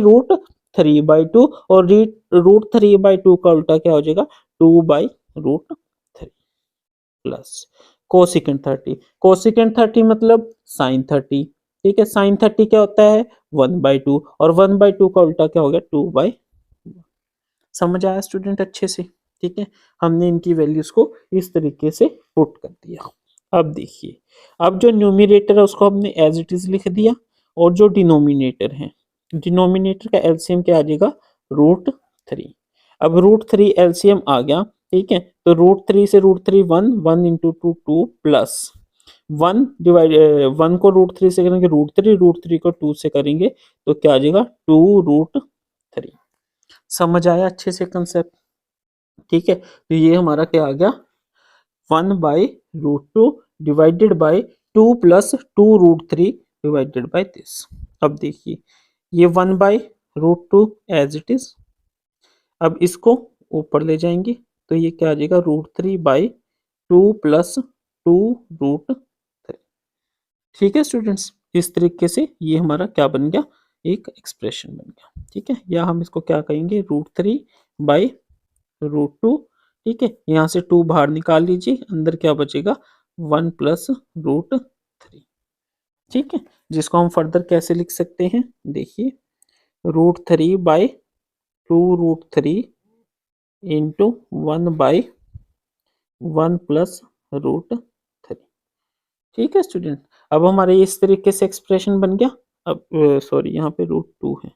√3/2 और √3/2 का उल्टा क्या हो जाएगा 2/√3 प्लस कोसिकेंट 30 मतलब साइन 30, ठीक है, साइन 30 क्या होता है 1/2 और 1/2 का उल्टा क्या हो गया 2/, समझ आया स्टूडेंट अच्छे से। ठीक है, हमने इनकी वैल्यूज को इस तरीके से पुट कर दिया। अब देखिए, अब जो न्यूमिनेटर है उसको हमने एज इट इज लिख दिया, और जो डिनोमिनेटर है, डिनोमिनेटर का एलसीएम क्या आ जाएगा √3। अब √3 एलसीएम आ गया, ठीक है, तो √3 से √3 1 इंटू 2 2 प्लस 1 डिवाइड 1 को √3 से करेंगे √3 को 2 से करेंगे तो क्या आ जाएगा 2√3। समझ आया अच्छे से कंसेप्ट। ठीक है, तो ये हमारा क्या आ गया 1/√2 divided by 2 plus 2√3 divided by this. अब देखिए ये 1/√2 एज इट इज, अब इसको ऊपर ले जाएंगे तो ये क्या आ जाएगा √3/2 प्लस 2√3। ठीक है स्टूडेंट्स, इस तरीके से ये हमारा क्या बन गया एक एक्सप्रेशन बन गया। ठीक है, या हम इसको क्या कहेंगे √3/√2। ठीक है, यहाँ से 2 बाहर निकाल लीजिए, अंदर क्या बचेगा 1 प्लस √3। ठीक है, जिसको हम फर्दर कैसे लिख सकते हैं, देखिए √3/2√3 इंटू 1/1 प्लस √3। ठीक है स्टूडेंट, अब हमारे इस तरीके से एक्सप्रेशन बन गया। अब सॉरी यहाँ पे √2 है।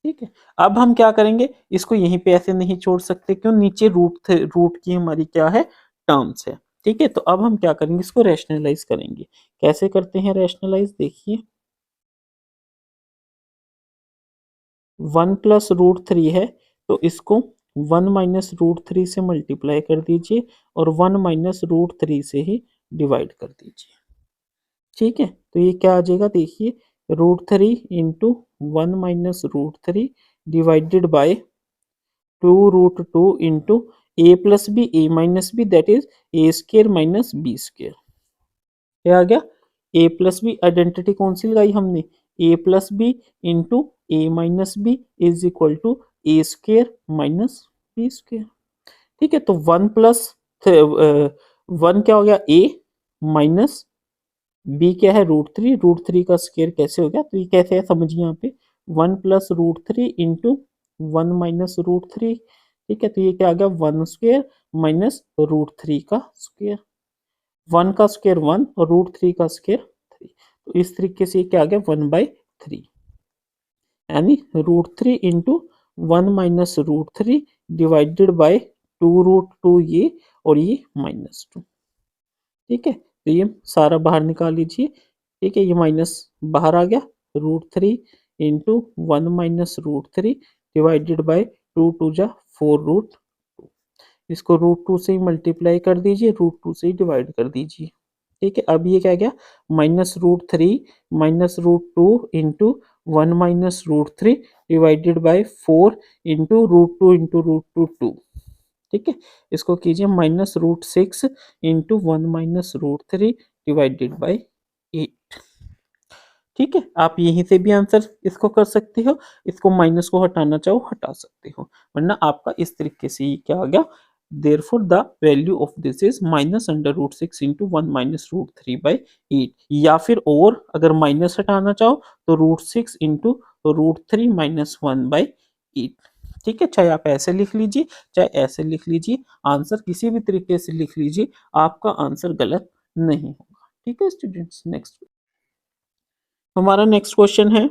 ठीक है, अब हम क्या करेंगे, इसको यहीं पे ऐसे नहीं छोड़ सकते, क्यों, नीचे रूट की हमारी क्या है टर्म्स है। ठीक है, तो अब हम क्या करेंगे, इसको रैशनलाइज करेंगे। कैसे करते हैं रैशनलाइज, देखिए 1 प्लस √3 है, तो इसको 1 माइनस √3 से मल्टीप्लाई कर दीजिए और 1 माइनस √3 से ही डिवाइड कर दीजिए। ठीक है, तो ये क्या आ जाएगा, देखिए √3 into 1 minus √3 divided by 2√2 into a plus B A minus B, that is A square minus B square. क्या आ गया, a प्लस बी, आइडेंटिटी कौन सी लगाई हमने, a plus B into A minus B is equal to A square minus B square. ठीक है, तो 1 plus 1 क्या हो गया a माइनस बी क्या है √3 का स्केयर कैसे हो गया, तो ये कैसे है समझिए, यहाँ पे 1 प्लस √3 इंटू 1 माइनस √3। ठीक है, तो ये क्या आ गया 1 स्क्वेयर माइनस √3 का स्क्वेयर, 1 का स्क्वेयर 1 और √3 का स्क्वेयर 3, तो इस तरीके से क्या आ गया 1/3, यानी √3 इंटू 1 माइनस √3 डिवाइडेड बाय 2√2 ये और ये -2। ठीक है, तो ये सारा बाहर निकाल लीजिए। ठीक है, ये माइनस बाहर आ गया, √3 इंटू 1 माइनस √3 डिवाइडेड बाय 2 जा 4√2, इसको √2 से ही मल्टीप्लाई कर दीजिए, √2 से ही डिवाइड कर दीजिए। ठीक है, अब ये क्या गया -√3 -√2 into 1 minus √3 divided bye 4 into √2 into √2 2। ठीक है, इसको कीजिए -√6 इंटू 1 माइनस √3 डिवाइडेड बाई 8। ठीक है, आप यहीं से भी आंसर इसको कर सकते हो, इसको माइनस को हटाना चाहो हटा सकते हो, वरना आपका इस तरीके से ये क्या आ गया, therefore the value of this is minus under root 6 into 1 minus root 3 by 8, या फिर और अगर माइनस हटाना चाहो तो root 6 into root 3 minus 1 by 8। ठीक है, चाहे आप ऐसे लिख लीजिए चाहे ऐसे लिख लीजिए, आंसर किसी भी तरीके से लिख लीजिए, आपका आंसर गलत नहीं होगा। ठीक है स्टूडेंट्स, नेक्स्ट हमारा नेक्स्ट क्वेश्चन है।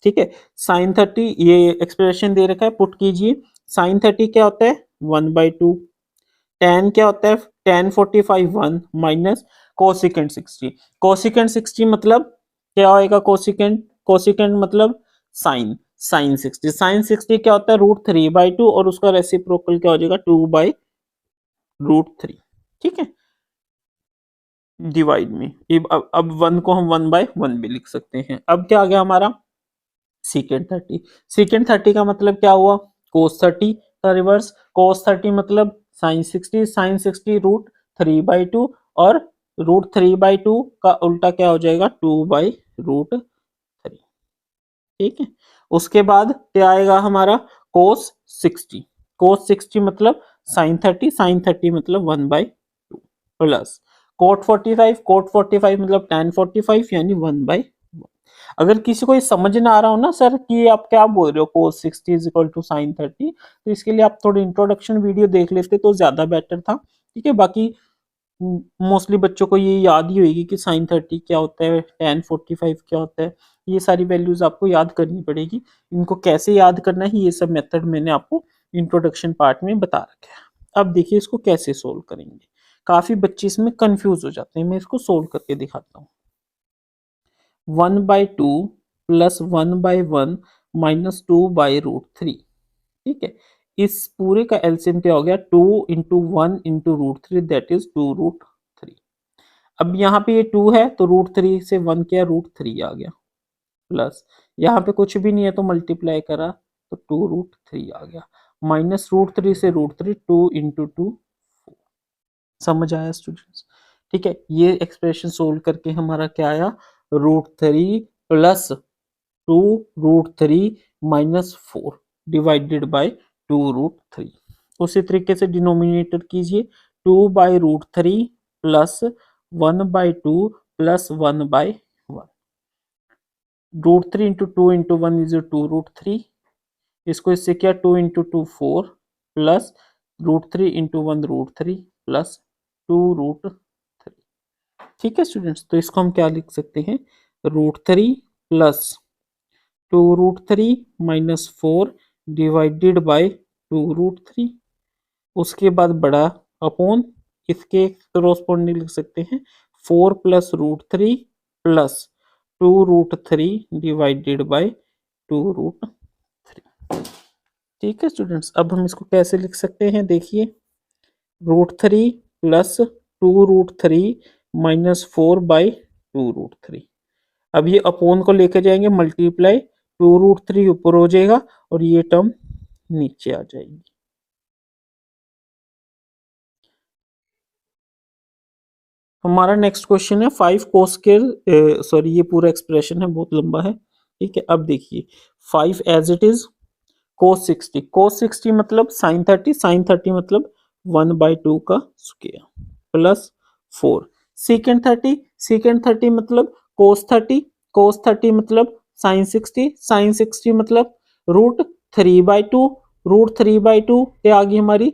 ठीक है, साइन 30 ये एक्सप्रेशन दे रखा है, पुट कीजिए। साइन 30 क्या होता है 1/2, tan क्या होता है tan 45 1 माइनस कोसिकेंट 60। कोसिकेंट 60 मतलब क्या होएगा, कोसिकेंट कोसिकेंट मतलब साइन, साइन 60, साइन 60 क्या होता है √3/2 और उसका रेसिप्रोकल क्या हो जाएगा 2/√3। ठीक है, डिवाइड में अब 1 को हम 1/1 भी लिख सकते हैं। अब क्या आ गया हमारा सीकेंट 30, सीकेंट 30 का मतलब क्या हुआ कोस 30 का रिवर्स, कोस 30 मतलब साइन 60, साइन 60 √3/2 और √3/2 का उल्टा क्या हो जाएगा 2/√3। ठीक है, उसके बाद क्या आएगा हमारा कोस 60, कोस 60 मतलब साइन 30, साइन 30 मतलब 1/2 प्लस कोट 45, कोट 45 मतलब tan 45 यानी 1/1। अगर किसी को ये समझ ना आ रहा हो ना सर कि आप क्या बोल रहे हो cos 60 is equal to sine 30, तो इसके लिए आप थोड़ी इंट्रोडक्शन वीडियो देख लेते तो ज्यादा बेटर था। ठीक है, बाकी मोस्टली बच्चों को ये याद ही होगी कि साइन 30 क्या होता है, tan 45 क्या होता है, ये सारी वैल्यूज आपको याद करनी पड़ेगी। इनको कैसे याद करना है ये सब मेथड मैंने आपको इंट्रोडक्शन पार्ट में बता रखा है। अब देखिए इसको कैसे सोल्व करेंगे, काफी बच्चे इसमें कंफ्यूज हो जाते हैं, मैं इसको सोल्व करके दिखाता हूँ। 1/2 प्लस 1/1 माइनस 2/√3। ठीक है, इस पूरे का एलसीएम क्या हो गया 2 इंटू 1 इंटू √3 दैट इज 2√3। अब यहाँ पे ये 2 है तो √3 से 1 क्या √3 आ गया, प्लस यहाँ पे कुछ भी नहीं है तो मल्टीप्लाई करा तो 2√3 आ गया, माइनस √3 से √3 2 इंटू 2। समझ आया स्टूडेंट्स? ठीक है, ये एक्सप्रेशन सोल्व करके हमारा क्या आया √3 प्लस 2√3 माइनस 4 डिवाइडेड बाय 2√3। उसी तरीके से डिनोमिनेटर कीजिए 2/√3 plus 1/2 plus 1/1। √3 into 2 into 1 is 2√3, इसको इससे क्या 2 इंटू 2 4 प्लस √3 इंटू 1 √3 प्लस 2√3। ठीक है स्टूडेंट्स, तो इसको हम क्या लिख सकते हैं √3 प्लस 2√3 माइनस 4 डिवाइडेड बाय 2√3। उसके बाद बड़ा अपॉन इसके करोस्पोंडिंग लिख सकते हैं 4 प्लस √3 प्लस 2√3 डिवाइडेड बाय 2√3। ठीक है स्टूडेंट्स, अब हम इसको कैसे लिख सकते हैं देखिए √3 प्लस 2√3 माइनस 4/2√3। अब ये अपॉन को लेके जाएंगे मल्टीप्लाई, 2√3 ऊपर हो जाएगा और ये टर्म नीचे आ जाएगी। हमारा नेक्स्ट क्वेश्चन है 5 कोस स्क्वायर, सॉरी ये पूरा एक्सप्रेशन है बहुत लंबा है। ठीक है, अब देखिए 5 एज इट इज कोस 60, कोस 60 मतलब साइन 30, साइन 30 मतलब 1/2 का स्क्वायर प्लस 4 सेकेंड 30, सेकेंड 30 मतलब कोस 30, कोस 30 मतलब साइन 60, साइन 60 मतलब √3/2, √3/2 क्या आ गई हमारी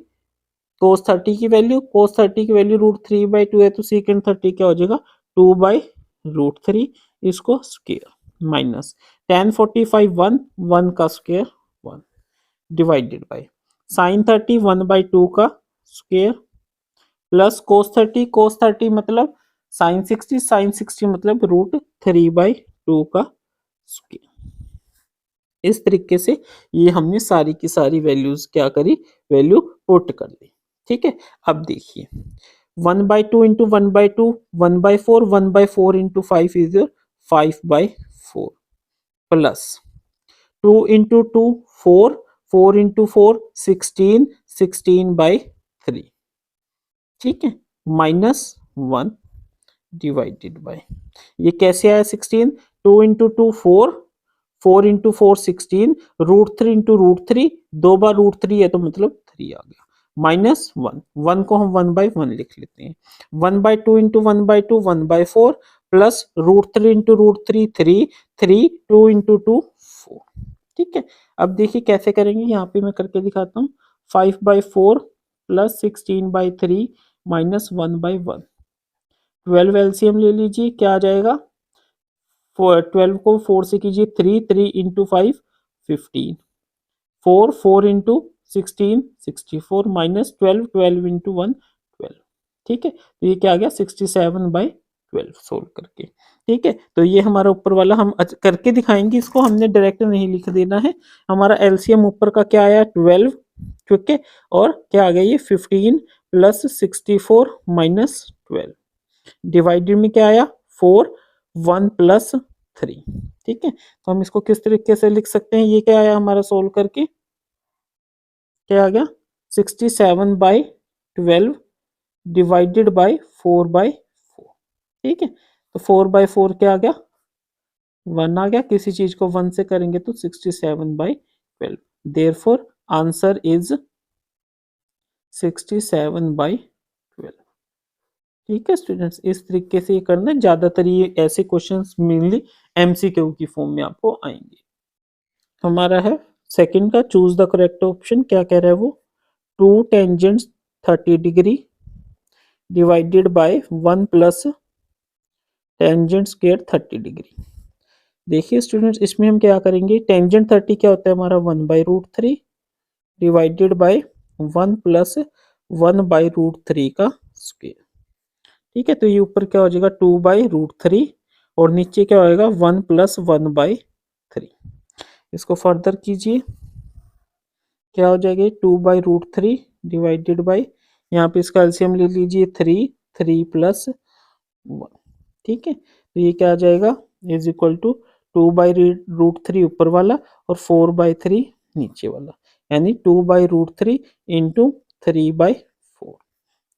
कोस 30 की वैल्यू, कोस 30 की वैल्यू √3/2 है तो सेकेंड 30 क्या हो जाएगा 2/√3, इसको स्क्वायर माइनस tan 45 1, 1 का स्क्वायर 1 डिवाइडेड बाय साइन 30 1/2 का स्क्वायर प्लस कोस 30, कोस 30 मतलब साइन 60, साइन 60 मतलब √3/2 का स्क्वायर। इस तरीके से ये हमने सारी की सारी वैल्यूज क्या करी, वैल्यू पुट कर दी। ठीक है, अब देखिए 1/2 into 1/2 1/4, 1/4 into 5 is 5/4 plus 2 into 2 4, 4 into 4 16, 16/3। ठीक है, माइनस 1 डिवाइडेड बाय ये कैसे आया 16 2 इंटू 2 4, 4 इंटू 4 16, √3 इंटू √3, 2 बार √3 है तो मतलब 3 आ गया, -1, 1 को हम 1/1 लिख लेते हैं, 1/2 इंटू 1/2 1/4, प्लस √3 इंटू √3 3, 3 2 इंटू 2 4। ठीक है, अब देखिए कैसे करेंगे, यहाँ पे मैं करके दिखाता हूँ, 5/4 प्लस 16/3 माइनस 1/1, 12 एलसीएम ले लीजिए, क्या आ जाएगा, 12 को 4 से कीजिए 3, 3 इंटू 5 15, 4 4 इंटू 16 64, माइनस 12 12 इंटू 1 12। ठीक है, तो ये क्या आ गया 67/12 सोल्व करके। ठीक है, तो ये हमारा ऊपर वाला हम करके दिखाएंगे, इसको हमने डायरेक्ट नहीं लिख देना है। हमारा एलसीएम ऊपर का क्या आया 12, ठीक है, और क्या आ गया ये 15 प्लस 64 माइनस 12, डिवाइडेड में क्या आया 4, 1 प्लस 3। ठीक है, तो हम इसको किस तरीके से लिख सकते हैं, ये क्या आया हमारा सोल्व करके, क्या आ गया 67/12 डिवाइडेड बाय 4/4। ठीक है, तो 4/4 क्या आ गया 1 आ गया, किसी चीज को 1 से करेंगे तो 67/12, देयरफॉर आंसर इज 67/12। ठीक है स्टूडेंट्स, इस तरीके से ये करना है, ज्यादातर ये ऐसे क्वेश्चंस मेनली एमसीक्यू की फॉर्म में आपको आएंगे। हमारा है सेकंड का, चूज द करेक्ट ऑप्शन, क्या कह रहा है वो, 2 tangents 30 degree divided by 1 plus tangent square 30 degree. देखिए स्टूडेंट्स, इसमें हम क्या करेंगे, टेंजेंट 30 क्या होता है हमारा 1/√3 डिवाइडेड बाय 1 प्लस 1/√3 का स्क्वायर। ठीक है, तो ये ऊपर क्या हो जाएगा 2/√3 और नीचे क्या होएगा 1 प्लस 1/3। इसको फर्दर कीजिए, क्या हो जाएगा 2/√3 डिवाइडेड बाई, यहाँ पे इसका एलसीएम ले लीजिए 3, 3 प्लस 1। ठीक है, तो ये क्या आ जाएगा इज इक्वल टू 2/√3 ऊपर वाला और 4/3 नीचे वाला, यानी 2/√3 इंटू 3/4।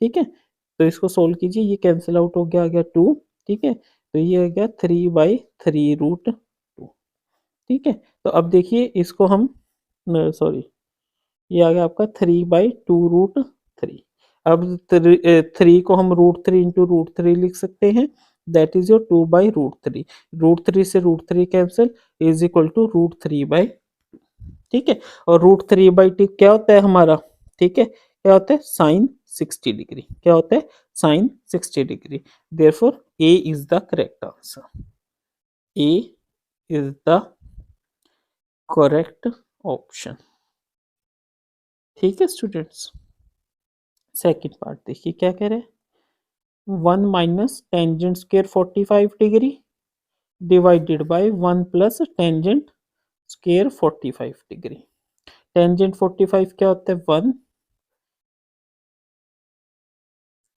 ठीक है, तो इसको सोल्व कीजिए, ये कैंसिल आउट हो गया, आ गया 2। ठीक है, तो ये आ गया 3/3√2। ठीक है, तो अब देखिए इसको हम, सॉरी, ये आ गया आपका 3/2√3। अब 3 को हम √3 इंटू √3 लिख सकते हैं, दैट इज योर 2/√3, √3 से √3 कैंसिल, इज इक्वल टू √3/2। ठीक है, और √3/2 क्या होता है हमारा, ठीक है, क्या होता है साइन 60 डिग्री, क्या होता है sine 60 degree, therefore A is the correct answer, A is the correct option. ठीक है स्टूडेंट्स, सेकेंड पार्ट देखिए क्या कह रहे हैं, 1 minus tangent square 45 degree divided by 1 plus tangent square 45 degree. Tangent 45 क्या होता है 1।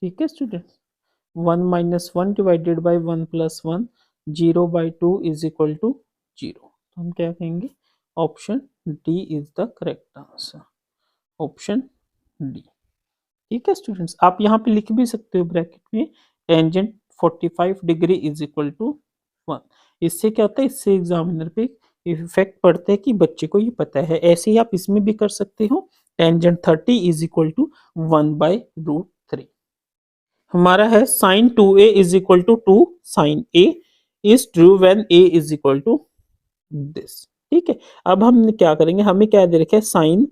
ठीक है students, 1 minus 1 divided by 1 plus 1, 0/2 is equal to 0। तो हम क्या कहेंगे, option D is the correct answer, option D. ठीक है स्टूडेंट्स, आप यहाँ पे लिख भी सकते हो ब्रैकेट में, tangent 45 degree is equal to 1। इससे क्या होता है, इससे एग्जामिनर पे इफेक्ट पड़ता है कि बच्चे को ये पता है। ऐसे ही आप इसमें भी कर सकते हो, टेंजेंट 30 इज इक्वल टू 1/√3। हमारा है sine 2a is equal to 2 sine a is true when a is equal to this. ठीक है, अब हम क्या करेंगे, हमें क्या दे रखा है sine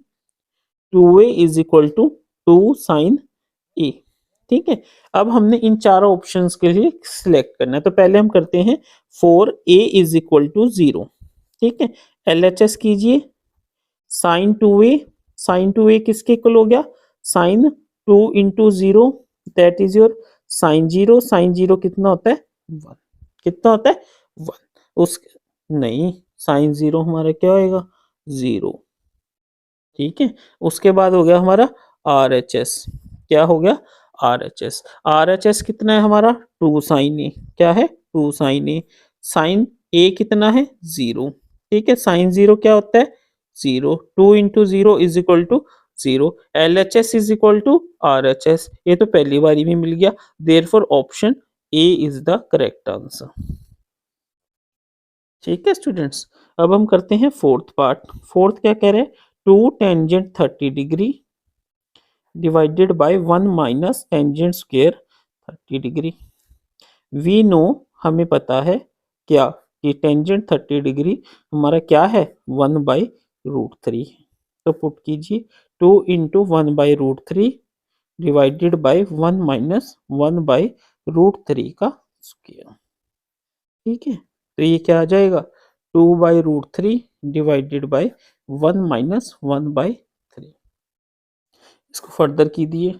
2a is equal to 2 sine a। ठीक है, अब हमने इन चारों ऑप्शंस के लिए सिलेक्ट करना है, तो पहले हम करते हैं 4a इज इक्वल टू 0। ठीक है, LHS कीजिए, साइन 2a किसके इक्वल हो गया, sine 2 into 0, that is your sine 0। Sine 0 कितना होता है 1, कितना होता है 1, उस नहीं, साइन 0 हमारा क्या होएगा 0। ठीक है, उसके बाद हो गया हमारा RHS, क्या हो गया RHS, RHS कितना है हमारा 2 साइन ए, क्या है 2 साइन ए, साइन ए कितना है 0। ठीक है, साइन 0 क्या होता है 0, 2 into 0 is equal to 0, LHS is equal to RHS, ये तो पहली बारी में मिल गया, therefore option A is the correct answer. ठीक है स्टूडेंट्स। अब हम करते हैं फोर्थ पार्ट। फोर्थ क्या कह रहे हैं, 2 tangent 30 degree divided by 1 minus tangent square 30 degree. We know, हमें पता है क्या, कि टेंजेंट 30 डिग्री हमारा क्या है, 1/√3। तो पुट कीजिए 2 इंटू 1/√3 डिवाइडेड बाय 1 माइनस 1/√3 का स्क्वायर। ठीक है, तो ये क्या आ जाएगा, 2/√3 डिवाइडेड बाय 1 माइनस 1/3। इसको फर्दर कीजिए।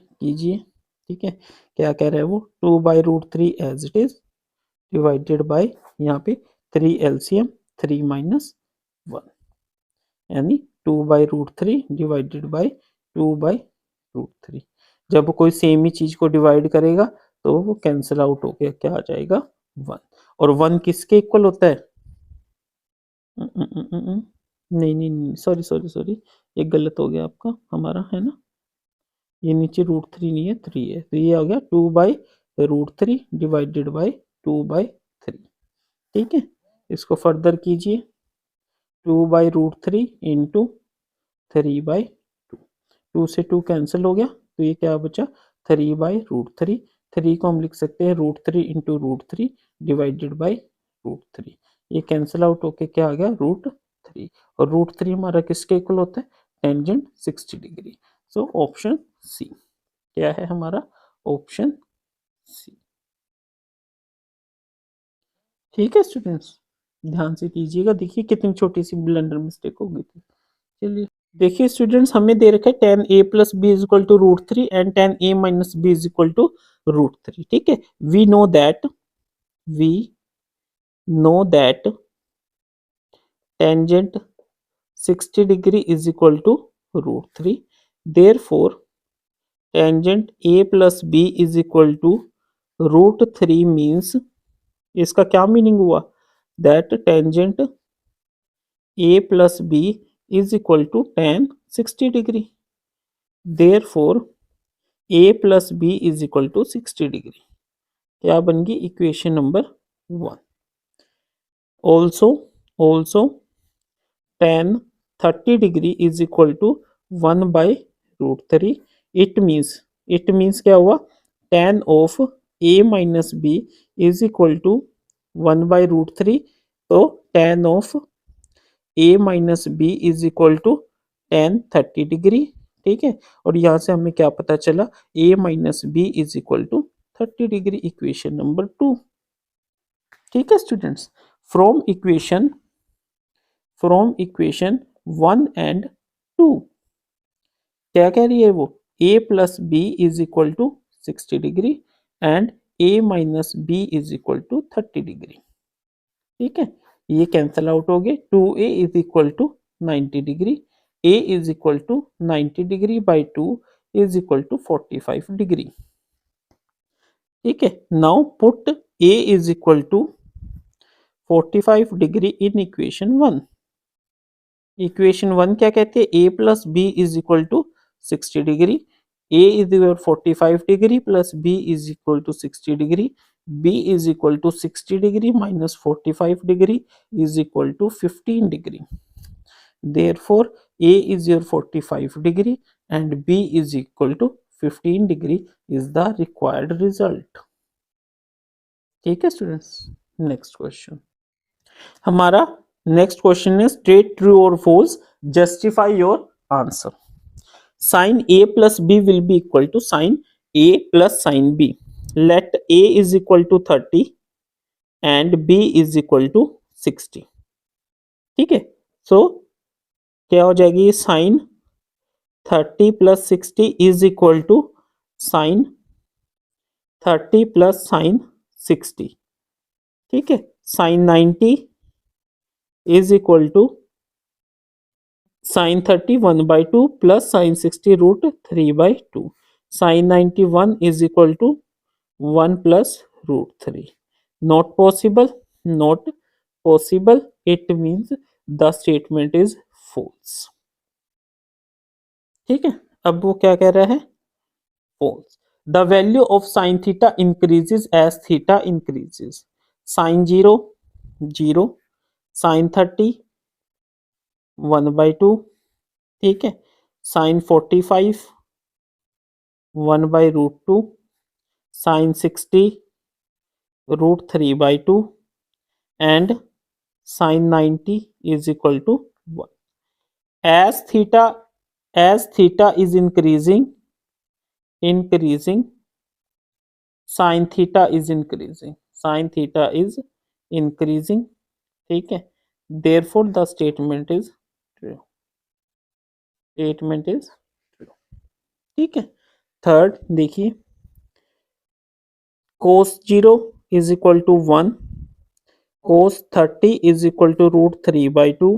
ठीक है, क्या कह रहा है वो, 2/√3 as it is divided by, यहाँ पे 3 एलसीएम 3 माइनस 1, यानी 2/√3 डिवाइडेड बाय 2/√3। जब कोई सेम ही चीज को डिवाइड करेगा तो वो कैंसिल आउट होकर क्या आ जाएगा, 1। और 1 किसके इक्वल होता है, नहीं नहीं नहीं, सॉरी सॉरी सॉरी, ये गलत हो गया आपका, हमारा है ना, ये नीचे √3 नहीं है, 3 है, तो ये आ गया 2/√3 डिवाइडेड बाय 2/3। ठीक है, इसको फर्दर कीजिए, 2/√3 इंटू 3/2, 2 से 2 कैंसिल हो गया, तो ये क्या बचा, 3/√3। 3 को हम लिख सकते हैं √3 इंटू √3 डिवाइडेड बाई √3। ये कैंसिल आउट होके क्या आ गया, √3। और √3 हमारा किसके इक्वल होता है, tangent 60 degree. So option C क्या है हमारा, ऑप्शन सी। ठीक है स्टूडेंट्स, ध्यान से कीजिएगा, देखिए कितनी छोटी सी ब्लंडर मिस्टेक हो गई थी। चलिए देखिए स्टूडेंट्स, हमें दे रखा है tan a plus B is equal to √3 and tan a minus B is equal to √3। ठीक है, we know that tangent 60 degree is equal to √3। Therefore tangent a plus B is equal to √3 means, इसका क्या meaning हुआ, that tangent a plus B is equal to tan 60 degree. Therefore a plus B is equal to 60 degree. क्या बन गई equation number 1। Also tan 30 degree is equal to 1/√3। It means क्या हुआ, tan of a minus B is equal to 1/√3। तो tan of a minus B is equal to tan 30 degree. ठीक है, और यहाँ से हमें क्या पता चला, a minus B is equal to 30 degree, equation number 2। ठीक है स्टूडेंट्स, फ्रॉम इक्वेशन 1 एंड 2 क्या कह रही है वो, a plus B is equal to 60 degree and a minus B is equal to 30 degree. ठीक है, ये कैंसल आउट हो गए, 2a is equal to 90 degree, a is equal to 90 degree by 2 is equal to 45 degree. ठीक है, now put a is equal to 45 degree in equation 1। Equation 1 क्या कहते हैं, a plus B is equal to 60 degree, a is equal 45 degree plus b is equal to 60 degree, b is equal to 60 degree minus 45 degree is equal to 15 degree. Therefore a is your 45 degree and b is equal to 15 degree is the required result। ठीक है students, next question, हमारा next question है straight true और false, justify your answer. Sine a plus b will be equal to sine a plus sine b। Let a is equal to 30 and b is equal to 60। ठीक है, so क्या हो जाएगी, sine 30 plus 60 is equal to sine 30 plus sine 60। ठीक है, sine 90 is equal to sine 30 1/2 plus sine 60 √3/2। Sine 91 is equal to 1 plus √3। Not possible, it means the statement is false. ठीक है, अब वो क्या कह रहा है, false. The value of sine theta increases as theta increases. Sine 0 0, sine 30 1/2, ठीक है, sine 45 1/√2, sine 60 √3/2 and sin 90 is equal to 1. As theta is increasing, sin theta is increasing, ठीक है, therefore the statement is true, ठीक है। Third देखिए, cos 0 is equal to 1, cos 30 is equal to √3/2,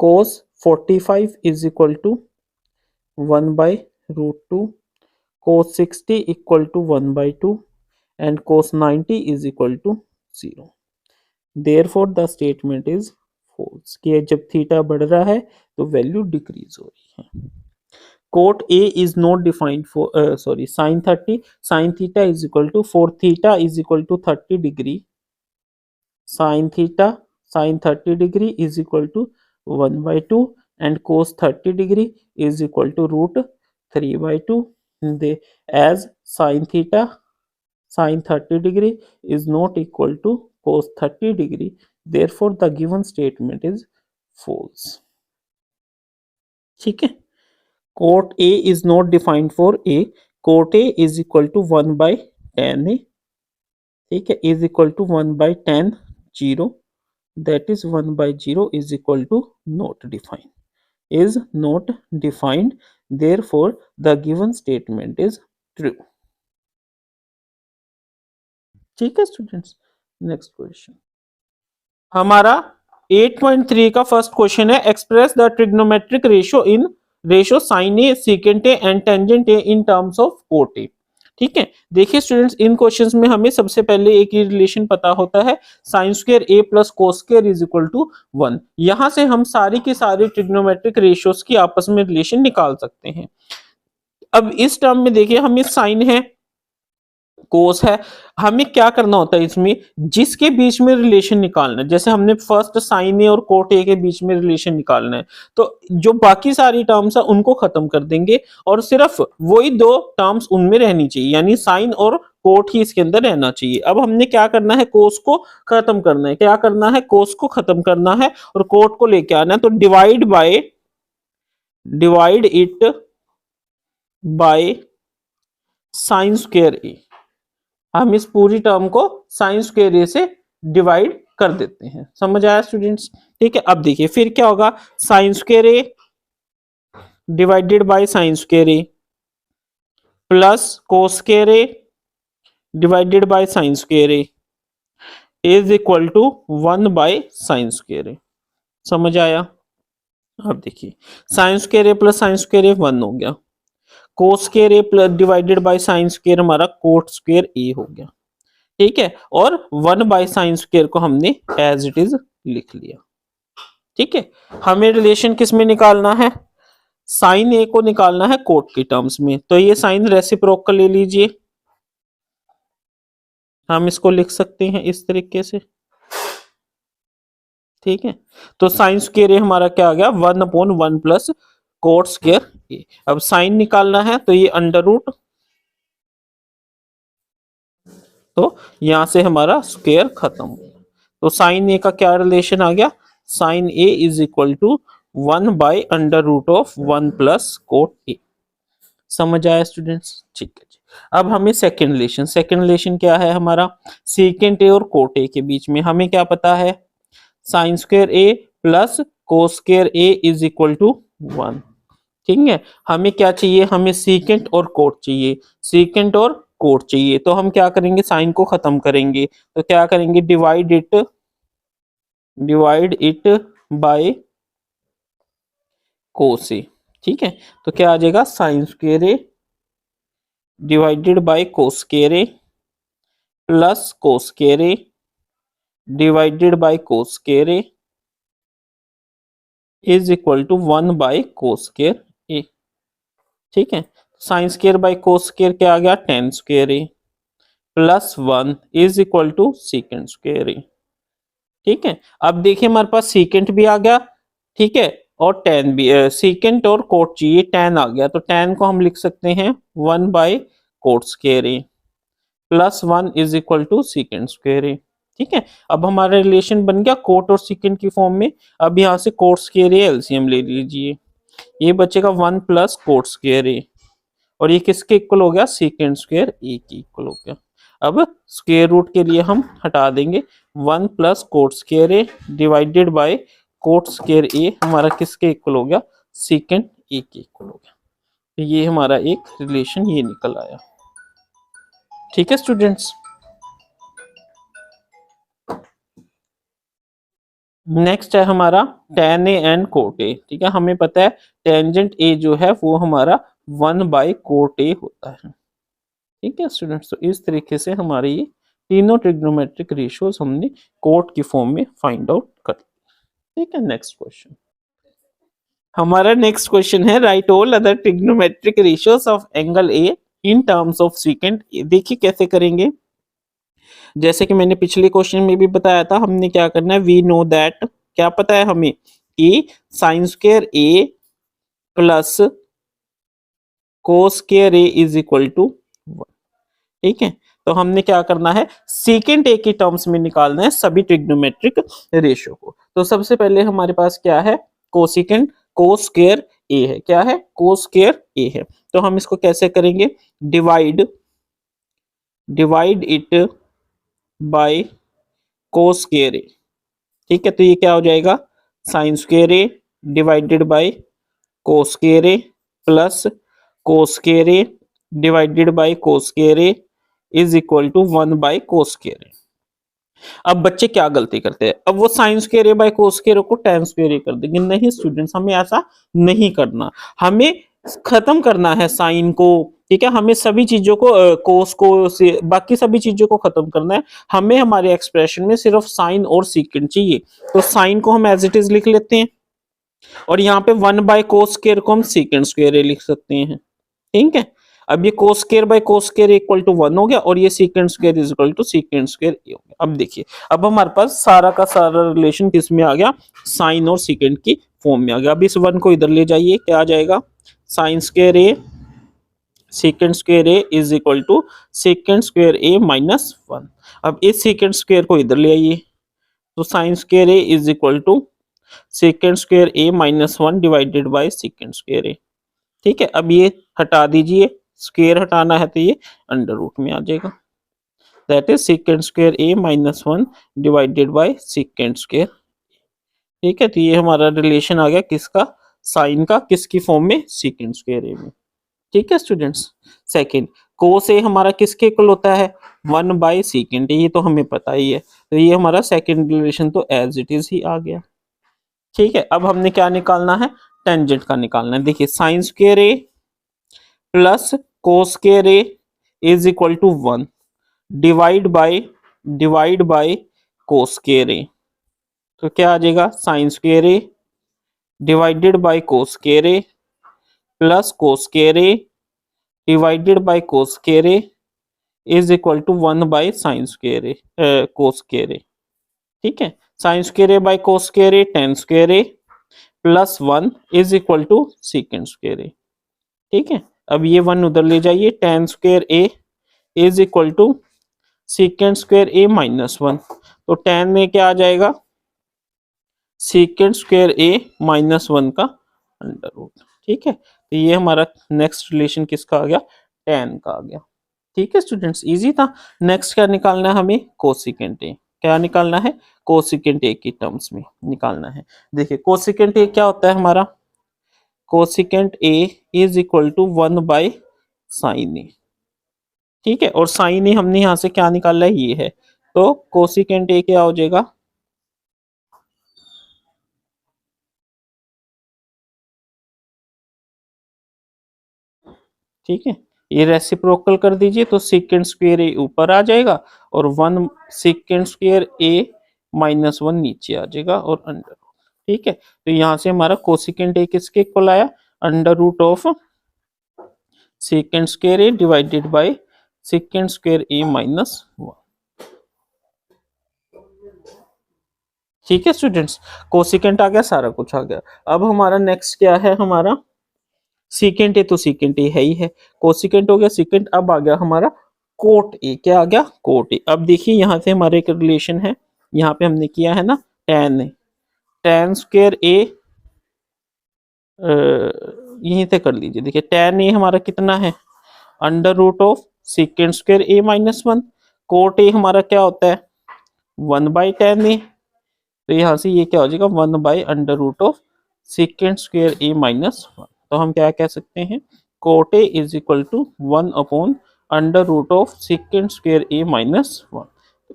cos 45 is equal to 1/√2, cos 60 equal to 1/2 and cos 90 is equal to 0. Therefore the statement is false कि जब theta बढ़ रहा है तो value decrease हो रही है। Cot A is not defined for sin 30, sin theta is equal to, for theta is equal to 30 degree, sin 30 degree is equal to 1/2 and cos 30 degree is equal to √3/2. As sin 30 degree is not equal to cos 30 degree, therefore the given statement is false, ठीक है। Cot A is not defined for A, cot A is equal to 1/tan A, ठीक है, is equal to 1/tan 0, that is 1/0 is equal to not defined, therefore the given statement is true, ठीक है students. Next question हमारा 8.3 का first question है, express the trigonometric ratio sine A secant A and tangent A in terms of cot A, ठीक है। देखिए students, इन questions में हमें सबसे पहले एक ही रिलेशन पता होता है, sine square A plus cos square is equal to 1। यहां से हम सारी की सारी ट्रिग्नोमेट्रिक रेशियोज की आपस में रिलेशन निकाल सकते हैं। अब इस टर्म में देखिए, हमें साइन है, कोस है, हमें क्या करना होता है इसमें, जिसके बीच में रिलेशन निकालना है, जैसे हमने फर्स्ट साइन ए और कोट ए के बीच में रिलेशन निकालना है, तो जो बाकी सारी टर्म्स है उनको खत्म कर देंगे और सिर्फ वही दो टर्म्स उनमें रहनी चाहिए, यानी साइन और कोट ही इसके अंदर रहना चाहिए। अब हमने क्या करना है, कोस को खत्म करना है, क्या करना है, कोस को खत्म करना है और कोट को लेके आना है, तो divide it by sine square A, हम इस पूरी टर्म को साइन स्क्वायर ए से डिवाइड कर देते हैं। समझ आया स्टूडेंट्स, ठीक है। अब देखिए फिर क्या होगा, sine square A divided by sine square A plus cos square A divided by sine square A is equal to 1/sin square A. समझ आया। अब देखिए, sine square A plus sine square A 1 हो गया, cos square A plus divided by sine square हमारा cot square A हो गया, ठीक है, और 1/sin स्क्वायर को हमने एज इट इज लिख लिया, ठीक है। हमें रिलेशन किस में निकालना है, साइन ए को निकालना है कोट के टर्म्स में, तो ये साइन रेसिप्रोकल ले लीजिए, हम इसको लिख सकते हैं इस तरीके से, ठीक है। तो साइन स्क्वायर ए हमारा क्या आ गया, 1/1 प्लस कोट स्क्वायर ए। अब साइन निकालना है तो ये अंडर रूट, तो यहां से हमारा स्क्वायर खत्म हो गया, तो साइन ए का क्या रिलेशन आ गया, sine A is equal to 1/√1 plus cot A. समझ आया स्टूडेंट्स, ठीक है जी। अब हमें सेकंड रिलेशन क्या है हमारा, सेकेंट ए और कोट ए के बीच में हमें क्या पता है, sine square A plus cos square A is equal to 1, ठीक है। हमें क्या चाहिए, हमें सीकेंट और कोट चाहिए, सीकेंट और कोट चाहिए, तो हम क्या करेंगे, साइन को खत्म करेंगे, तो क्या करेंगे, divide it by cos A, ठीक है। तो क्या आ जाएगा, sine square A divided by cos square A plus cos square A divided by cos square A is equal to 1/कोस स्क्वायर ए, ठीक है। Sine square by cos square क्या आ गया, tan square A plus 1 is equal to secant square A, ठीक है। अब देखिए हमारे पास सीकेंट भी आ गया, ठीक है, और टेन भी, सीकेंट और कोट चाहिए, टेन आ गया, तो टेन को हम लिख सकते हैं 1/कोट square A plus 1 is equal to secant square A. ठीक है, अब हमारा रिलेशन बन गया कोट और सीकेंट की फॉर्म में। अब यहाँ से कोट स्क्वायर ए एलसीएम ले लीजिए, ये बचेगा 1 प्लस कोट स्क्वायर ए, और ये किसके इक्वल हो गया, सीकेंट स्क्वायर ए के इक्वल हो गया। अब स्क्वायर रूट के लिए हम हटा देंगे 1 plus cot square A divided by cot square A, हमारा किसके इक्वल हो गया, सीकेंट ए के इक्वल हो गया। तो ये हमारा एक रिलेशन ये निकल आया। ठीक है स्टूडेंट्स, नेक्स्ट है हमारा tan A and quote A. ठीक है, हमें पता है टेंजेंट ए जो है वो हमारा 1/कोट ए होता है। ठीक है स्टूडेंट्स, तो इस तरीके से हमारे ये तीनों ट्रिग्नोमेट्रिक रेशियोज हमने कोट की फॉर्म में फाइंड आउट कर। ठीक है, नेक्स्ट क्वेश्चन, हमारा नेक्स्ट क्वेश्चन है right all other trigonometric ratios of angle A in terms of secant. देखिए कैसे करेंगे, जैसे कि मैंने पिछले क्वेश्चन में भी बताया था, हमने क्या करना है, वी नो दैट, क्या पता है हमें कि sine square A plus cos square A is equal to 1। ठीक है, तो हमने क्या करना है, सीकेंट ए की टर्म्स में निकालना है सभी ट्रिग्नोमेट्रिक रेशियो को। तो सबसे पहले हमारे पास क्या है, कोसिकेंट कोस स्क्वायर ए है, क्या है, कोस स्क्वायर ए है। तो हम इसको कैसे करेंगे, divide it by cos square A. ठीक है, तो ये क्या हो जाएगा, sine square A divided by cos square A plus cos square A divided by cos square A is equal to 1/कोस स्क्वायर ए। अब बच्चे क्या गलती करते हैं, अब वो sine square A by cos square A को tan स्क्वायर ए कर देंगे। नहीं स्टूडेंट्स, हमें ऐसा नहीं करना, हमें खत्म करना है साइन को। ठीक है, हमें सभी चीजों को कोस को से बाकी सभी चीजों को खत्म करना है। हमें हमारे एक्सप्रेशन में सिर्फ साइन और सीकेंट चाहिए, तो साइन को हम एज इट इज लिख लेते हैं, और यहाँ पे 1/कोस स्क्वायर को हम सीकेंट स्क्वायर ए लिख सकते हैं। ठीक है, अब ये cos square by cos square equal to 1 हो गया, और ये secant square is equal to secant square A हो गया। अब देखिए, अब हमारे पास सारा का सारा रिलेशन किस में आ गया, साइन और सीकेंट की फॉर्म में आ गया। अब इस 1 को इधर ले जाइए, क्या आ जाएगा, sine square A secant square A is equal to secant square A minus 1। अब इस सीकेंट स्क्वायर को इधर ले आइए, तो sine square A is equal to secant square A minus 1 divided by secant square A. ठीक है, अब ये हटा दीजिए, स्क्वायर हटाना है तो ये अंडर रूट में आ जाएगा, that is secant square A minus 1 divided by secant square. ठीक है, तो ये हमारा रिलेशन आ गया किसका, साइन का, किसकी फॉर्म में, सीकेंट स्क्वायर ए में। ठीक है स्टूडेंट्स, सेकंड, कोस ए हमारा किसके इक्वल होता है, 1/सीकेंट, ये तो हमें पता ही है, तो ये हमारा सेकंड रिलेशन तो एज इट इज ही आ गया। ठीक है, अब हमने क्या निकालना है, टेंजेंट का निकालना है। देखिए sine square A plus cos square A is equal to 1 divide by cos square A, तो क्या आ जाएगा, sine square A divided by cos square A plus cos square A divided by cos square A is equal to 1/साइन square A cos square A. ठीक है, sine square A by cos square A tan square A plus 1 is equal to secant square A. ठीक है, अब ये 1 उधर ले जाइए, tan square A is equal to secant square A minus 1, तो tan में क्या आ जाएगा, सीकेंट स्क्वायर ए माइनस 1 का अंडर रूट। ठीक है, तो ये हमारा नेक्स्ट रिलेशन किसका आ गया, tan का आ गया। ठीक है स्टूडेंट्स, इजी था। नेक्स्ट क्या निकालना है हमें, कोसिकेंट ए, क्या निकालना है, कोसिकेंट ए की टर्म्स में निकालना है। देखिए कोसिकेंट ए क्या होता है हमारा, cosecant A is equal to 1/साइन ए। ठीक है, और साइन ए हमने यहां से क्या निकाला है, ये है, तो कोसिकेंट ए क्या हो जाएगा, ठीक है, ये रेसिप्रोकल कर दीजिए, तो सीकेंट स्क्वायर ए ऊपर आ जाएगा, और 1 सीकेंट स्क्वायर ए माइनस 1 नीचे आ जाएगा, और अंडर। ठीक है, तो यहां से हमारा कोसिकेंट ए किसके इक्वल आया, under root of secant square A divided by secant square A minus 1। ठीक है स्टूडेंट्स, कोसिकेंट आ गया, सारा कुछ आ गया। अब हमारा नेक्स्ट क्या है, हमारा सीकेंट ए, तो सीकेंट ए है ही है, कोसिकेंट हो गया सीकेंट। अब आ गया हमारा कोट ए, क्या आ गया, कोट ए। अब देखिए यहाँ से हमारे एक रिलेशन है, यहाँ पे हमने किया है ना टेन ए, टेन स्क्वायर ए, यहीं से कर लीजिए। देखिए टेन ए हमारा कितना है, under root of secant square A minus one. Cot A हमारा क्या होता है, वन बाई टेन ए, तो यहाँ से ये क्या हो जाएगा, one by under root of secant square A minus one. तो हम क्या कह सकते हैं, cot A is equal to one upon under root of secant square A minus one.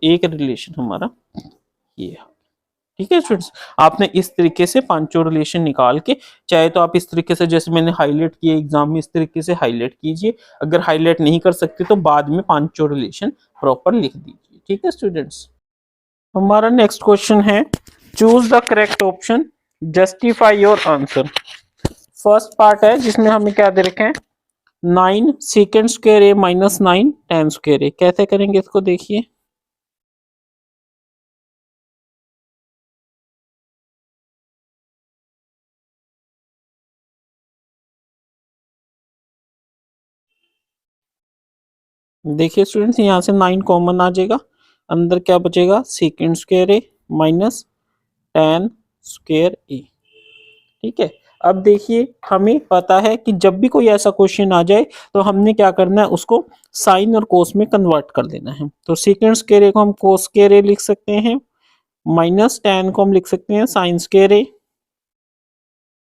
एक रिलेशन हमारा ये है। ठीक है स्टूडेंट्स, आपने इस तरीके से पांचों रिलेशन निकाल के, चाहे तो आप इस तरीके से जैसे मैंने हाईलाइट किए एग्जाम में, इस तरीके से हाईलाइट कीजिए। अगर हाईलाइट नहीं कर सकते तो बाद में पांचों रिलेशन प्रॉपर लिख दीजिए। ठीक है स्टूडेंट्स, हमारा नेक्स्ट क्वेश्चन है, choose the correct option, justify your answer. First part है जिसमें हमें क्या दे रखे हैं, nine secant square A minus nine ten square ए। कैसे करेंगे इसको देखिए, देखिए स्टूडेंट्स यहाँ से नाइन कॉमन आ जाएगा, अंदर क्या बचेगा, secant square A minus ten square A. ठीक है, अब देखिए हमें पता है कि जब भी कोई ऐसा क्वेश्चन आ जाए तो हमने क्या करना है, उसको साइन और कोस में कन्वर्ट कर देना है। तो सीकेंड स्क्वायर ए को हम कोस स्क्वायर ए लिख सकते हैं, माइनस टेन को हम लिख सकते हैं sine square A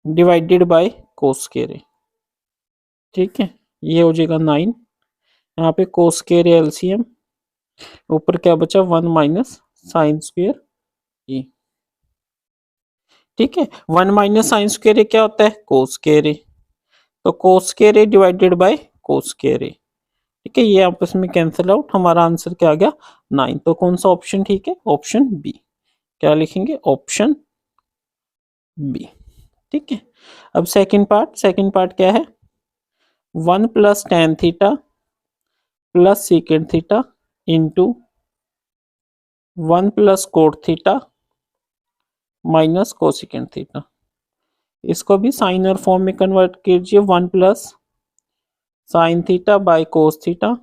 divided by cos square A. ठीक है, ये हो जाएगा नाइन, यहाँ पे कोस स्क्वायर ए एलसीएम, ऊपर क्या बचा, one minus sine square A. ठीक है, one minus sine square A क्या होता है, कोस स्क्वायर ए, तो cos square A divided by cos square A. ठीक है, ये आपस में कैंसिल आउट, हमारा आंसर क्या आ गया, नाइन। तो कौन सा ऑप्शन ठीक है, ऑप्शन बी। क्या लिखेंगे, ऑप्शन बी। ठीक है, अब सेकंड पार्ट क्या है, one plus tan theta plus secant theta into one plus cot theta minus cosecant theta. इसको भी साइन और फॉर्म में कन्वर्ट कीजिए, one plus sine theta by cos theta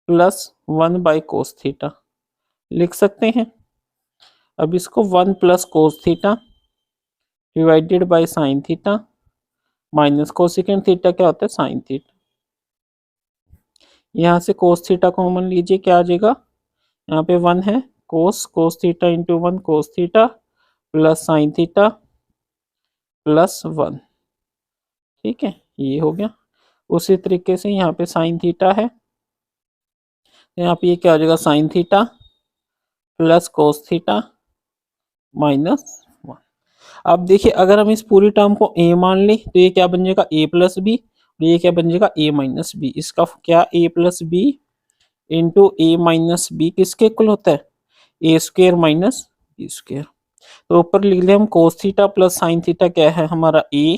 plus one by cos theta लिख सकते हैं। अब इसको one plus cos theta divided by sine theta minus cosecant theta क्या होता है, साइन थीटा। यहाँ से कोस थीटा कॉमन लीजिए, क्या आ जाएगा, यहाँ पे वन है, कोस थीटा इंटू वन कोस theta plus sine theta plus one. ठीक है, ये हो गया। उसी तरीके से यहाँ पे साइन थीटा है, तो यहाँ पे ये क्या हो जाएगा, sine theta plus cos theta minus one. अब देखिए अगर हम इस पूरी टर्म को a मान लें तो ये क्या बन जाएगा, a प्लस बी, ये क्या बन जाएगा, a माइनस बी। इसका क्या, a plus B into A minus B किसके इक्वल होता है, A square minus B square. तो ऊपर लिख लिया हम cos theta plus sine theta क्या है हमारा a।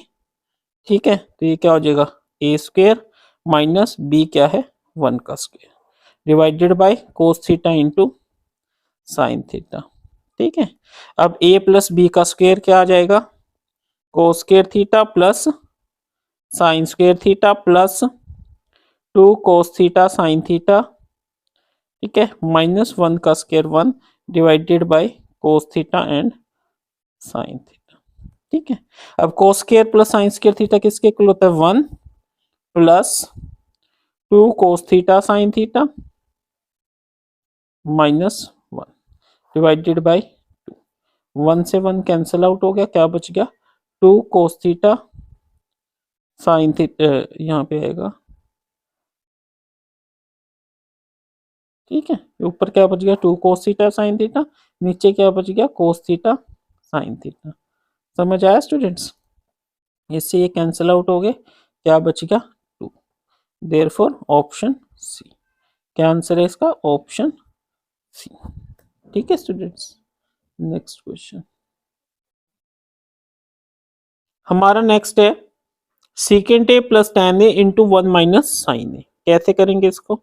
ठीक है, तो ये क्या हो जाएगा, ए स्क्वेयर माइनस बी क्या है, वन का square divided by cos theta into sine theta. ठीक है, अब a प्लस बी का स्क्वेयर क्या आ जाएगा, cos square theta plus sine square theta plus two cos theta sine theta. ठीक है, माइनस वन का square one divided by cos theta and sign theta. ठीक है, अब cos square plus sine square theta किसके इक्वल होता है, one plus two cos theta sine theta minus one divided by two. One से one cancel out हो गया, क्या बच गया, two cos theta sine theta, यहाँ पे आएगा। ठीक है, ऊपर क्या बच गया, two cos theta sine theta, नीचे क्या बच गया, कोस थीटा साइन थीटा। समझ आया स्टूडेंट्स, इससे ये कैंसिल आउट हो गए, क्या बच गया, टू। देयरफॉर ऑप्शन सी, क्या आंसर है इसका, ऑप्शन सी। ठीक है स्टूडेंट्स, नेक्स्ट क्वेश्चन हमारा नेक्स्ट है, secant A plus tan A into one minus sine A. कैसे करेंगे इसको,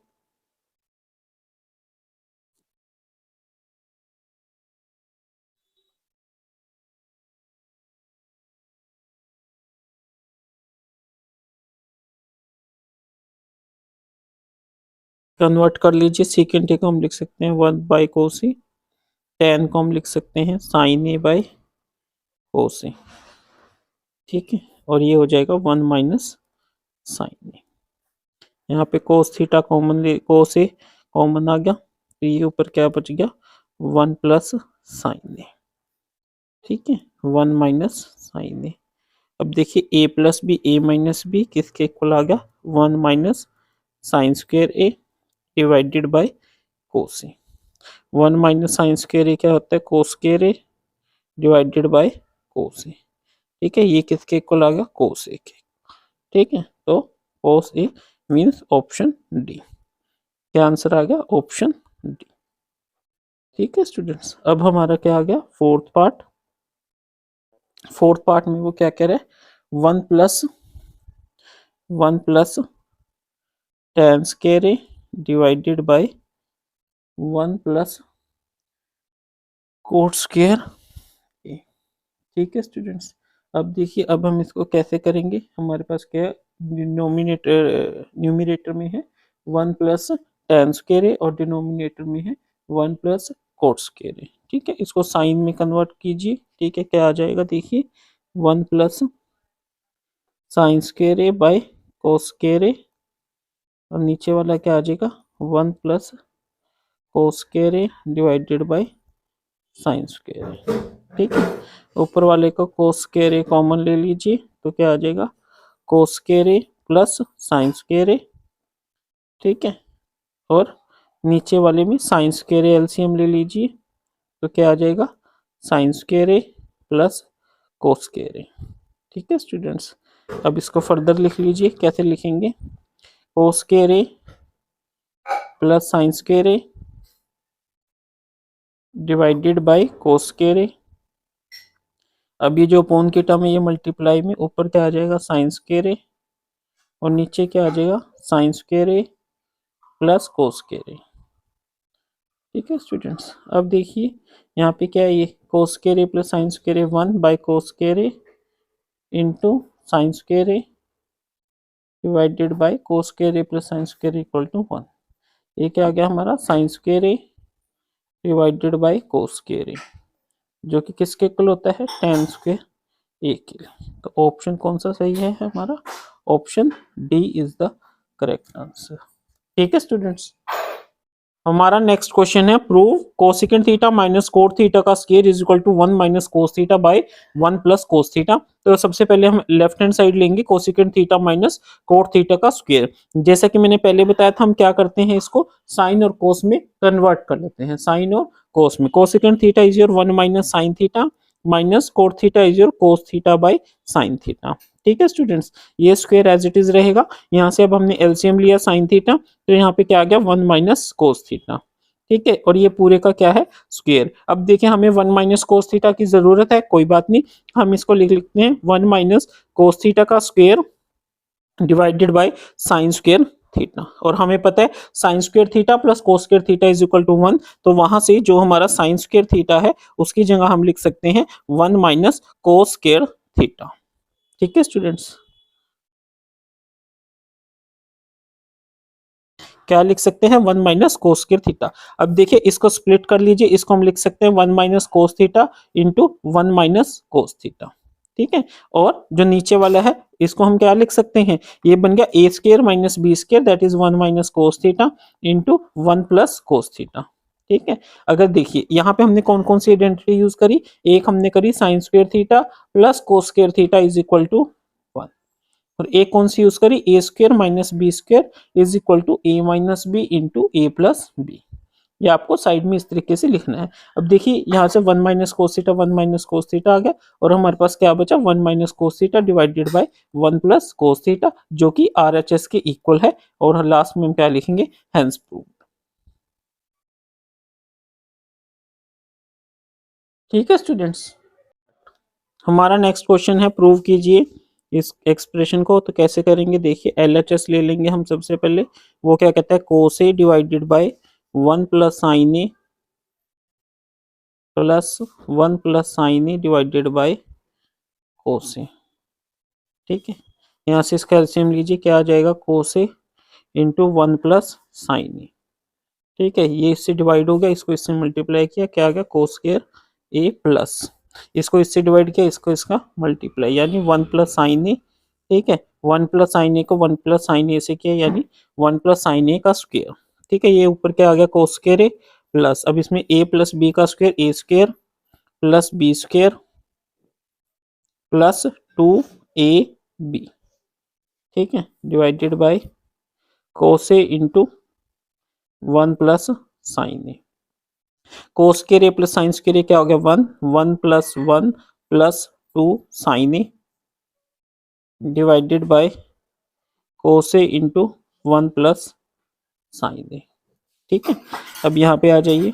कन्वर्ट कर लीजिए, सेकेंड ए को हम लिख सकते हैं 1 बाई कोस ए, टेन को हम लिख सकते हैं sine A by cos A, ठीक है, और ये हो जाएगा 1 माइनस साइन ए। यहाँ पे कोस थीटा कॉमन ले, कोस ए कॉमन आ गया, तो ये ऊपर क्या बच गया 1 प्लस साइन ए, ठीक है, 1 माइनस साइन ए। अब देखिए A plus B, A minus B किसके इक्वल आ गया 1 minus sine square A divided by cos A. 1 minus sine square A क्या होता है cos square A divided by cos A, ठीक है, ये किसके इक्वल आ गया कोस ए के, ठीक है, तो कोस ए मीन्स ऑप्शन डी, क्या आंसर आ गया ऑप्शन डी, ठीक है स्टूडेंट्स। अब हमारा क्या आ गया फोर्थ पार्ट, फोर्थ पार्ट में वो क्या कह रहा है 1 plus tan square A divided by 1 plus cot square A, ठीक है स्टूडेंट्स। अब देखिए अब हम इसको कैसे करेंगे, हमारे पास क्या है न्यूमिनेटर में है 1 प्लस tan स्क्वायर ए और डिनोमिनेटर में है 1 प्लस कोट स्क्वायर ए, ठीक है, इसको साइन में कन्वर्ट कीजिए, ठीक है, क्या आ जाएगा देखिए 1 plus sine square A by cos square A, और नीचे वाला क्या आ जाएगा 1 plus cos square A divided by sine square A, ठीक है, ऊपर वाले को कोस स्क्वायर ए कॉमन ले लीजिए, तो क्या आ जाएगा cos square A plus sine square A, ठीक है, और नीचे वाले में साइन स्क्वायर ए एलसीएम ले लीजिए, तो क्या आ जाएगा sine square A plus cos square A, ठीक है स्टूडेंट्स। अब इसको फर्दर लिख लीजिए, कैसे लिखेंगे cos square A plus sine square A divided by cos square A. अब ये जो अपोन की टर्म है ये मल्टीप्लाई में ऊपर क्या आ जाएगा साइन स्क्वायर ए और नीचे क्या आ जाएगा sine square A plus cos square A, ठीक है स्टूडेंट्स। अब देखिए यहाँ पे क्या है ये cos square A plus sine square A 1 by cos square A into sine square A divided by cos square A plus sine square A equal to 1। ये क्या आ गया हमारा sine square A divided by cos square A, जो कि किसके equal होता है tan स्क्वायर ए के लिए। तो ऑप्शन कौन सा सही है हमारा option D is the correct answer, ठीक है स्टूडेंट्स। हमारा नेक्स्ट क्वेश्चन है prove cosecant theta minus cot theta का square is equal to 1 minus cos theta by 1 plus cos theta. तो सबसे पहले हम लेफ्ट हैंड साइड लेंगे cosecant theta minus cot theta का स्क्वायर। जैसा कि मैंने पहले बताया था हम क्या करते हैं इसको साइन और कोस में कन्वर्ट कर लेते हैं, साइन और कोस में। Cosecant theta is your 1 minus sine theta minus cot theta is your cos theta by sine theta, ठीक है स्टूडेंट्स। ये स्क्वायर एज इट इज रहेगा। यहाँ से अब हमने एलसीएम लिया साइन थीटा, तो यहाँ पे क्या आ गया 1 माइनस कोस थीटा, ठीक है, और ये पूरे का क्या है स्क्वायर। अब देखिए हमें 1 माइनस कोस थीटा की जरूरत है, कोई बात नहीं, हम इसको लिख लेते हैं 1 माइनस कोस थीटा का square divided by sine square theta. और हमें पता है sine square theta plus cos square theta is equal to 1, तो वहां से जो हमारा साइन स्क्वायर थीटा है उसकी जगह हम लिख सकते हैं 1 माइनस कोस स्क्वायर थीटा, ठीक है स्टूडेंट्स। क्या लिख सकते हैं 1 माइनस कोस स्क्वायर थीटा। अब देखिए इसको स्प्लिट कर लीजिए, इसको हम लिख सकते हैं 1 minus cos theta into 1 minus cos theta, ठीक है, और जो नीचे वाला है इसको हम क्या लिख सकते हैं, ये बन गया A square minus B square that is 1 minus cos theta into 1 plus cos theta, ठीक है। अगर देखिए यहाँ पे हमने कौन कौन सी आइडेंटिटी यूज करी, एक हमने करी sine square theta plus cos square theta is equal to 1, और एक कौन सी यूज करी A square minus B square is equal to A minus B into A plus B. ये आपको साइड में इस तरीके से लिखना है। अब देखिए यहाँ से 1 minus cos theta 1 minus cos theta आ गया, और हमारे पास क्या बचा 1 minus cos theta divided by 1 plus cos theta, जो कि आरएचएस के इक्वल है। और लास्ट में हम क्या लिखेंगे हेंस प्रूव्ड, ठीक है स्टूडेंट्स। हमारा नेक्स्ट क्वेश्चन है प्रूव कीजिए इस एक्सप्रेशन को। तो कैसे करेंगे देखिए एलएचएस ले लेंगे हम सबसे पहले। वो क्या कहता है cos A divided by 1 plus sine A plus 1 plus sine A divided by cos A, ठीक है। यहाँ से इसका एलसीएम लीजिए, क्या आ जाएगा कोस A into 1 plus sine A. ठीक है, ये इससे डिवाइड हो गया, इसको इससे मल्टीप्लाई किया, क्या आ गया कोस स्क्वायर ए प्लस, इसको इससे डिवाइड किया, इसको इसका मल्टीप्लाई, यानी 1 प्लस साइन ए। ठीक है, 1 प्लस साइन ए को 1 प्लस साइन ए से किया, यानी 1 प्लस साइन ए का स्क्वायर। ठीक है, ये ऊपर क्या आ गया कोस स्क्वायर ए प्लस, अब इसमें ए प्लस बी का square, A square plus B square plus 2ab। ठीक है, divided by cos A into 1 plus sine A. Cos के रे प्लस साइंस के रे क्या हो गया 1, 1 plus 1 plus 2 sine A divided by cos A into 1 plus sine A. ठीक है, अब यहाँ पे आ जाइए।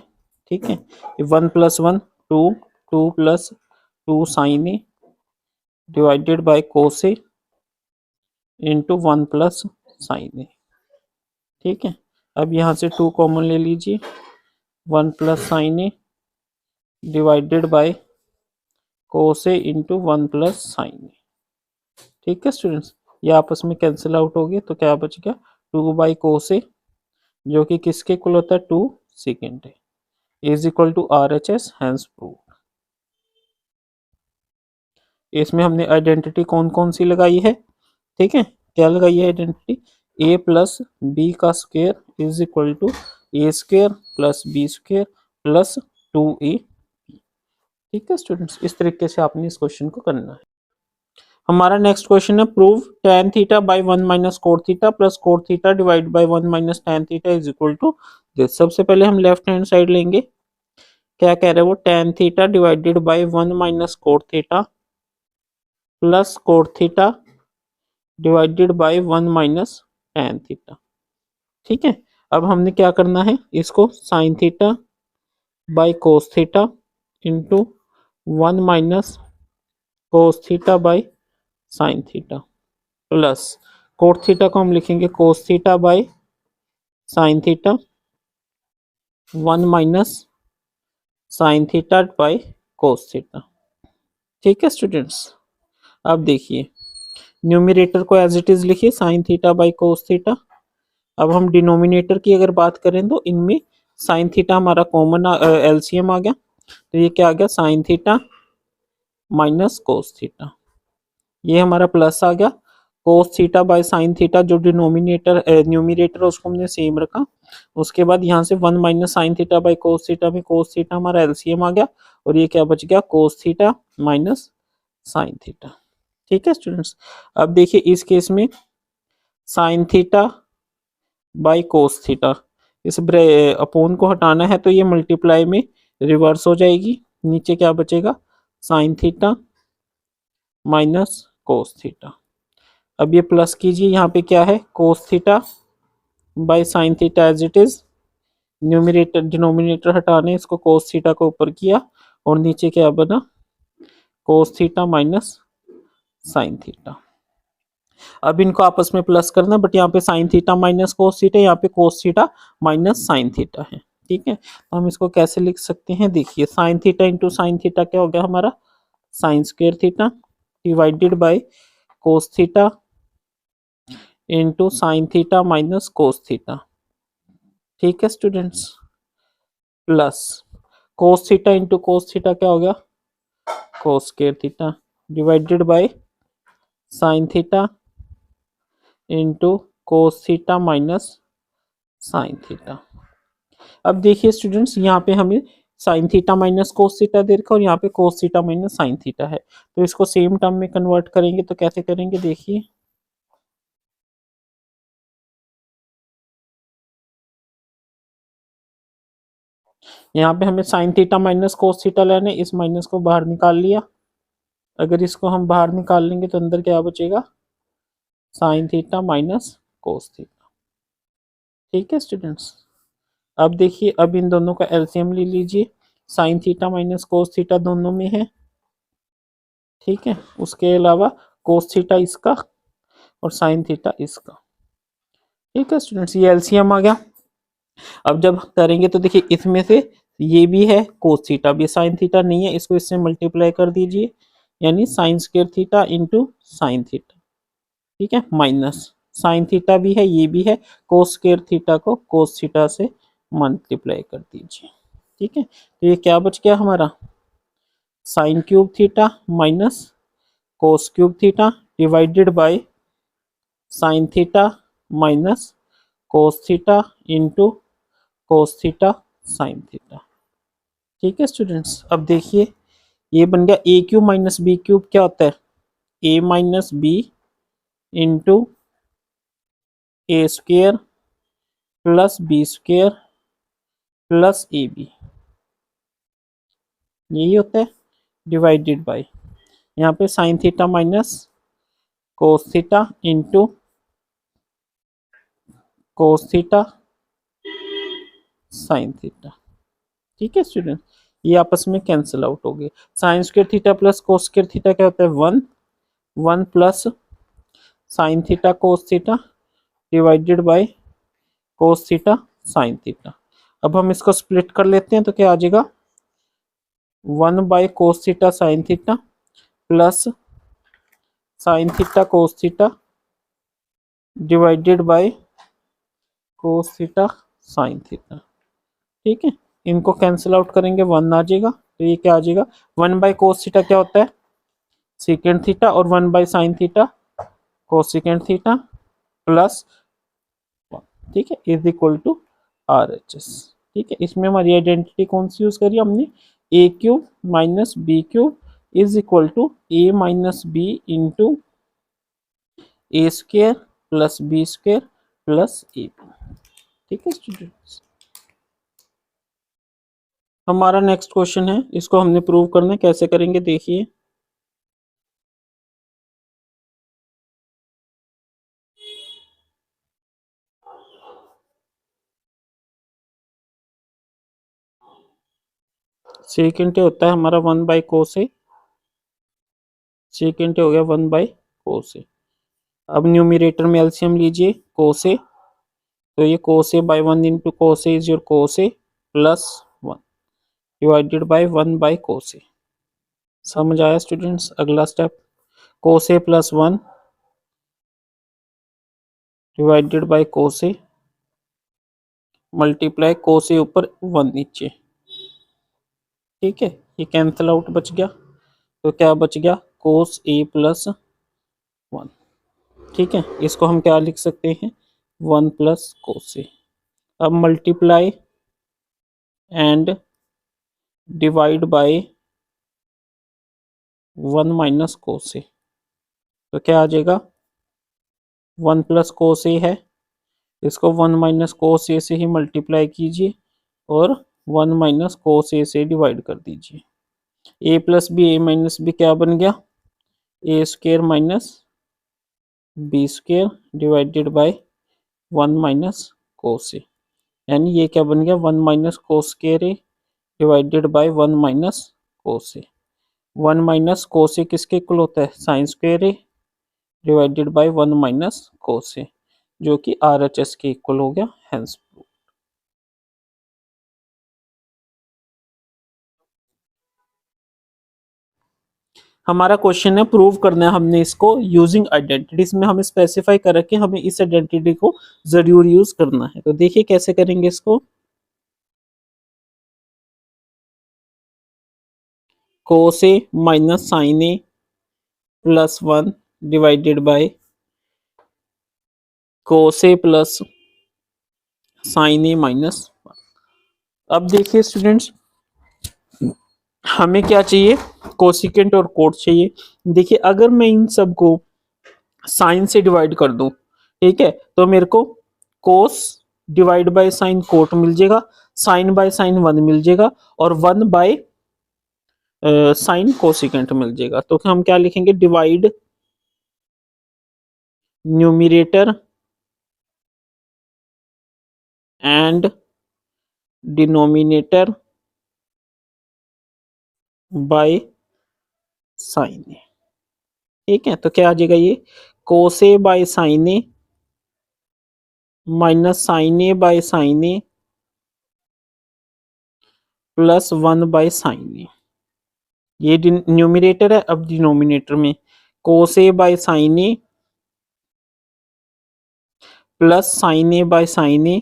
ठीक है, 1 plus 1 2, 2 plus 2 sine A divided by cos A into 1 plus sine A. ठीक है, अब यहाँ से 2 कॉमन ले लीजिए, 1 plus sine A divided by cos A into 1 plus sine A. ठीक है स्टूडेंट्स, ये आपस में कैंसिल आउट हो गए, तो क्या बच गया 2 बाई कोस ए, जो कि किसके इक्वल होता है 2 सेकेंड है, is equal to RHS, hence proved. इसमें हमने आइडेंटिटी कौन कौन सी लगाई है? ठीक है, क्या लगाई है आइडेंटिटी? a प्लस बी का square is equal to A square plus B square plus 2a। ठीक है स्टूडेंट्स, इस तरीके से आपने इस क्वेश्चन को करना है। हमारा नेक्स्ट क्वेश्चन है prove tan theta by 1 minus cot theta plus cot theta divide by 1 minus tan theta is equal to this. सबसे पहले हम लेफ्ट हैंड साइड लेंगे, क्या कह रहे हैं वो, tan theta divided by 1 minus cot theta plus cot theta divided by 1 minus tan theta. ठीक है, अब हमने क्या करना है, इसको sign theta by cos theta into 1 minus cos theta by sine theta plus cot theta को हम लिखेंगे cos theta by sine theta 1 minus sine theta by cos theta. ठीक है स्टूडेंट्स, अब देखिए न्यूमरेटर को एज इट इज लिखिए sign theta by cos theta. अब हम डिनोमिनेटर की अगर बात करें तो इनमें साइन थीटा हमारा कॉमन एलसीएम आ गया, तो ये क्या आ गया sign theta minus cos theta, ये हमारा प्लस आ गया कोस थीटा बाय साइन थीटा, जो डिनोमिनेटर न्यूमरेटर है उसको हमने सेम रखा। उसके बाद यहाँ से 1 minus sine theta by cos theta में कोस थीटा हमारा एलसीएम आ गया, और ये क्या बच गया कोस थीटा माइनस साइन थीटा। ठीक है स्टूडेंट्स, अब देखिए इस केस में sine theta by cos theta, इस अपोन को हटाना है तो ये मल्टीप्लाई में रिवर्स हो जाएगी, नीचे क्या बचेगा sine theta minus cos theta. अब ये प्लस कीजिए, यहाँ पे क्या है cos theta by sine theta as it is, numerator denominator हटाने, इसको कोस थीटा को ऊपर किया और नीचे क्या बना कोस थीटा माइनस साइन थीटा। अब इनको आपस में प्लस करना, बट यहाँ पे sine theta minus cos theta, यहाँ पे cos theta minus sine theta है। ठीक है, तो हम इसको कैसे लिख सकते हैं, देखिए sine theta into sine theta क्या हो गया हमारा sine square theta divided by cos theta into sine theta minus cos theta. ठीक है students, plus cos theta into cos theta क्या हो गया cos square theta divided by sine theta into cos theta minus sine theta. अब देखिए students, यहाँ पे हमें sine theta minus cos theta दे रखा और यहाँ पे cos theta minus sine theta है, तो इसको सेम टर्म में कन्वर्ट करेंगे तो कैसे करेंगे, देखिए यहाँ पे हमें sine theta minus cos theta लेने, इस माइनस को बाहर निकाल लिया, अगर इसको हम बाहर निकाल लेंगे तो अंदर क्या बचेगा sine theta minus cos theta. ठीक है स्टूडेंट्स, अब देखिए अब इन दोनों का एलसीएम ले लीजिए, sign theta minus cos theta दोनों में है। ठीक है, उसके अलावा कोस थीटा इसका और साइन थीटा इसका। ठीक है स्टूडेंट्स, ये एलसीएम आ गया। अब जब करेंगे तो देखिए इसमें से ये भी है कोस थीटा भी, साइन थीटा नहीं है, इसको इससे मल्टीप्लाई कर दीजिए, यानी sign square theta into sine theta. ठीक है, माइनस साइन थीटा भी है, ये भी है, कोस स्क्वायर थीटा को कोस थीटा से मल्टीप्लाई कर दीजिए। ठीक है, तो ये क्या बच गया हमारा, sine cube theta minus cos cube theta divided by sine theta minus cos theta into cos theta sine theta. ठीक है स्टूडेंट्स, अब देखिए ये बन गया A cube minus B cube क्या होता है, A minus B into A square plus B square plus A B, यही होता है, डिवाइडेड बाय यहाँ पे sine theta minus cos theta into cos theta sine theta. ठीक है स्टूडेंट, ये आपस में कैंसिल आउट हो गए। Sign square theta plus cos square theta क्या होता है, 1 1 plus sine theta cos theta divided by cos theta sine theta. अब हम इसको स्प्लिट कर लेते हैं तो क्या आ जाएगा, 1 by cos theta sine theta plus sine theta cos theta divided by cos theta sine theta. ठीक है, इनको कैंसिल आउट करेंगे, 1 आ जाएगा, तो ये क्या आ जाएगा, 1 बाय कोस थीटा क्या होता है, सेकेंड थीटा, और 1 by sine theta cosecant theta plus 1। ठीक है, इज इक्वल टू RHS। ठीक है, इसमें हमारी आइडेंटिटी कौन सी यूज करी हमने, A cube minus B cube is equal to A minus B into A square plus B square plus A B. ठीक है स्टूडेंट्स, हमारा नेक्स्ट क्वेश्चन है, इसको हमने प्रूव करना है, कैसे करेंगे देखिए। सेकेंड होता है हमारा 1 बाई कोस ए, सेकेंड हो गया 1 बाई कोस ए। अब न्यूमिरेटर में एलसीएम लीजिए, कोस ए, तो ये cos A by 1 into cos A is your cos A plus 1 divided by 1 by cos A. समझ आया स्टूडेंट्स, अगला step, cos A plus 1 divided by cos A multiply cos A ऊपर 1 नीचे। ठीक है, ये कैंसल आउट बच गया, तो क्या बच गया, कोस ए प्लस 1। ठीक है, इसको हम क्या लिख सकते हैं, 1 प्लस कोस ए। अब multiply and divide by 1 minus cos A, तो क्या आ जाएगा, 1 प्लस कोस ए है, इसको 1 माइनस कोस ए से ही मल्टीप्लाई कीजिए और 1 माइनस कोस ए से डिवाइड कर दीजिए। A plus B, A minus B क्या बन गया, A square minus B square divided by 1 minus cos A, यानी ये क्या बन गया, 1 minus cos square A divided by 1 minus cos A. 1 minus cos A किसके इक्वल होता है, sine square A divided by 1 minus cos A, जो कि RHS के इक्वल हो गया, हेंस प्रूव। हमारा क्वेश्चन है, प्रूव करना है हमने इसको यूजिंग आइडेंटिटीज में, हमें स्पेसिफाई कर रखे हमें इस आइडेंटिटी को जरूर यूज करना है। तो देखिए कैसे करेंगे इसको, cos A minus sine A plus 1 divided by cos A plus sine A minus 1। अब देखिए स्टूडेंट्स, हमें क्या चाहिए, कोसिकेंट और कोट चाहिए। देखिए अगर मैं इन सब को साइन से डिवाइड कर दूं, ठीक है, तो मेरे को कोस डिवाइड बाय साइन कोट मिल जाएगा, साइन बाय साइन 1 मिल जाएगा और 1 बाय साइन कोसिकेंट मिल जाएगा। तो हम क्या लिखेंगे, divide numerator and denominator by sine A. ठीक है, तो क्या आ जाएगा, ये cos A by sine A minus sine A by sine A plus 1 by sine A. ये न्यूमिनेटर है, अब डिनोमिनेटर में cos A by sine A plus sine A by sine A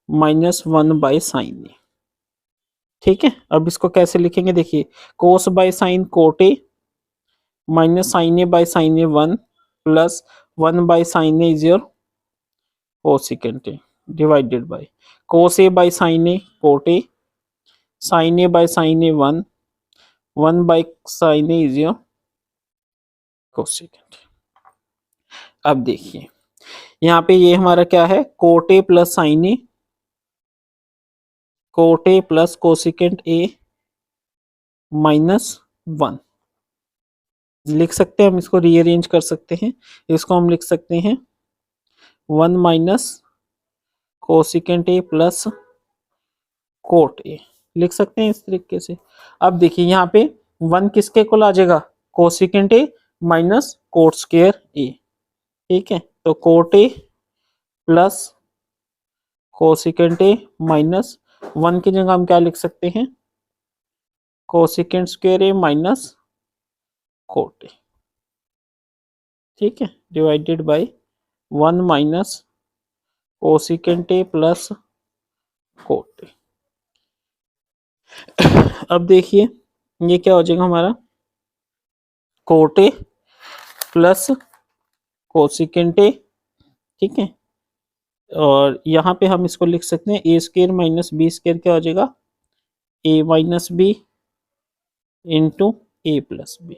minus 1 by sine A. ठीक है, अब इसको कैसे लिखेंगे देखिए, cos by sine cot A minus sine A by sine A 1 plus 1 by sine A is your cosecant A divided by cos A by sine A cot A sine A by sine A 1 1 by sine A is your cosecant. अब देखिए यहाँ पे ये हमारा क्या है, cot A plus sine A cot A plus cosecant A minus 1 लिख सकते हैं हम, इसको रीअरेंज कर सकते हैं, इसको हम लिख सकते हैं 1 माइनस कोसेकेंट ए प्लस कोट ए, लिख सकते हैं इस तरीके से। अब देखिए यहाँ पे 1 किसके को आ जाएगा, cosecant A minus cot square A. ठीक है, तो coat A plus cosecant A minus 1 की जगह हम क्या लिख सकते हैं, cosecant square A minus cot A. ठीक है, divided by 1 minus cosecant A plus cot ए। अब देखिए ये क्या हो जाएगा हमारा, कोट ए प्लस कोसेकेंट ए। ठीक है, और यहाँ पे हम इसको लिख सकते हैं ए स्क्वायर माइनस बी स्क्वायर क्या हो जाएगा, ए minus B into A plus B.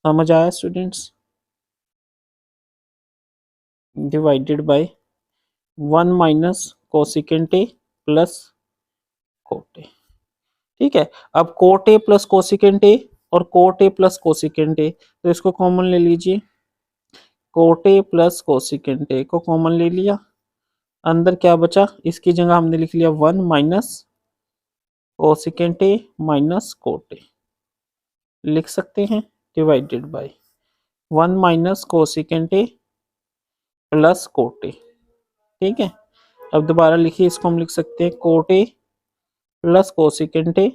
समझ आया students, divided by 1 minus cosecant A plus cot A. ठीक है, अब कोट ए प्लस कोसेकेंट ए और कोट ए प्लस कोसेकेंट ए, तो इसको कॉमन ले लीजिए, coat A plus cosecant A को कॉमन ले लिया, अंदर क्या बचा, इसकी जगह हमने लिख लिया 1 minus cosecant A minus cot ए, लिख सकते हैं, divided by 1 minus cosecant A plus cot A. ठीक है, अब दोबारा लिखिए, इसको हम लिख सकते हैं cot A plus cosecant A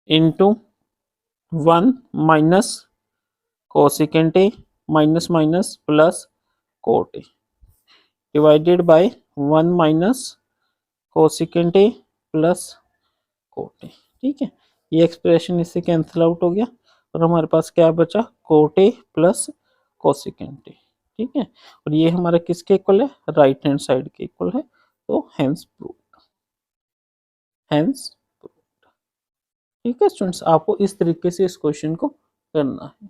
into 1 minus cosecant A minus minus plus cot A divided by 1 minus cosecant A plus cot A. ठीक है, ये एक्सप्रेशन इससे कैंसिल आउट हो गया और हमारे पास क्या बचा, कोट ए प्लस कोसेकेंट ए। ठीक है, और ये हमारा किसके इक्वल है, राइट हैंड साइड के इक्वल है, तो हेंस प्रूव्ड, हेंस। ठीक है स्टूडेंट्स, आपको इस तरीके से इस क्वेश्चन को करना है।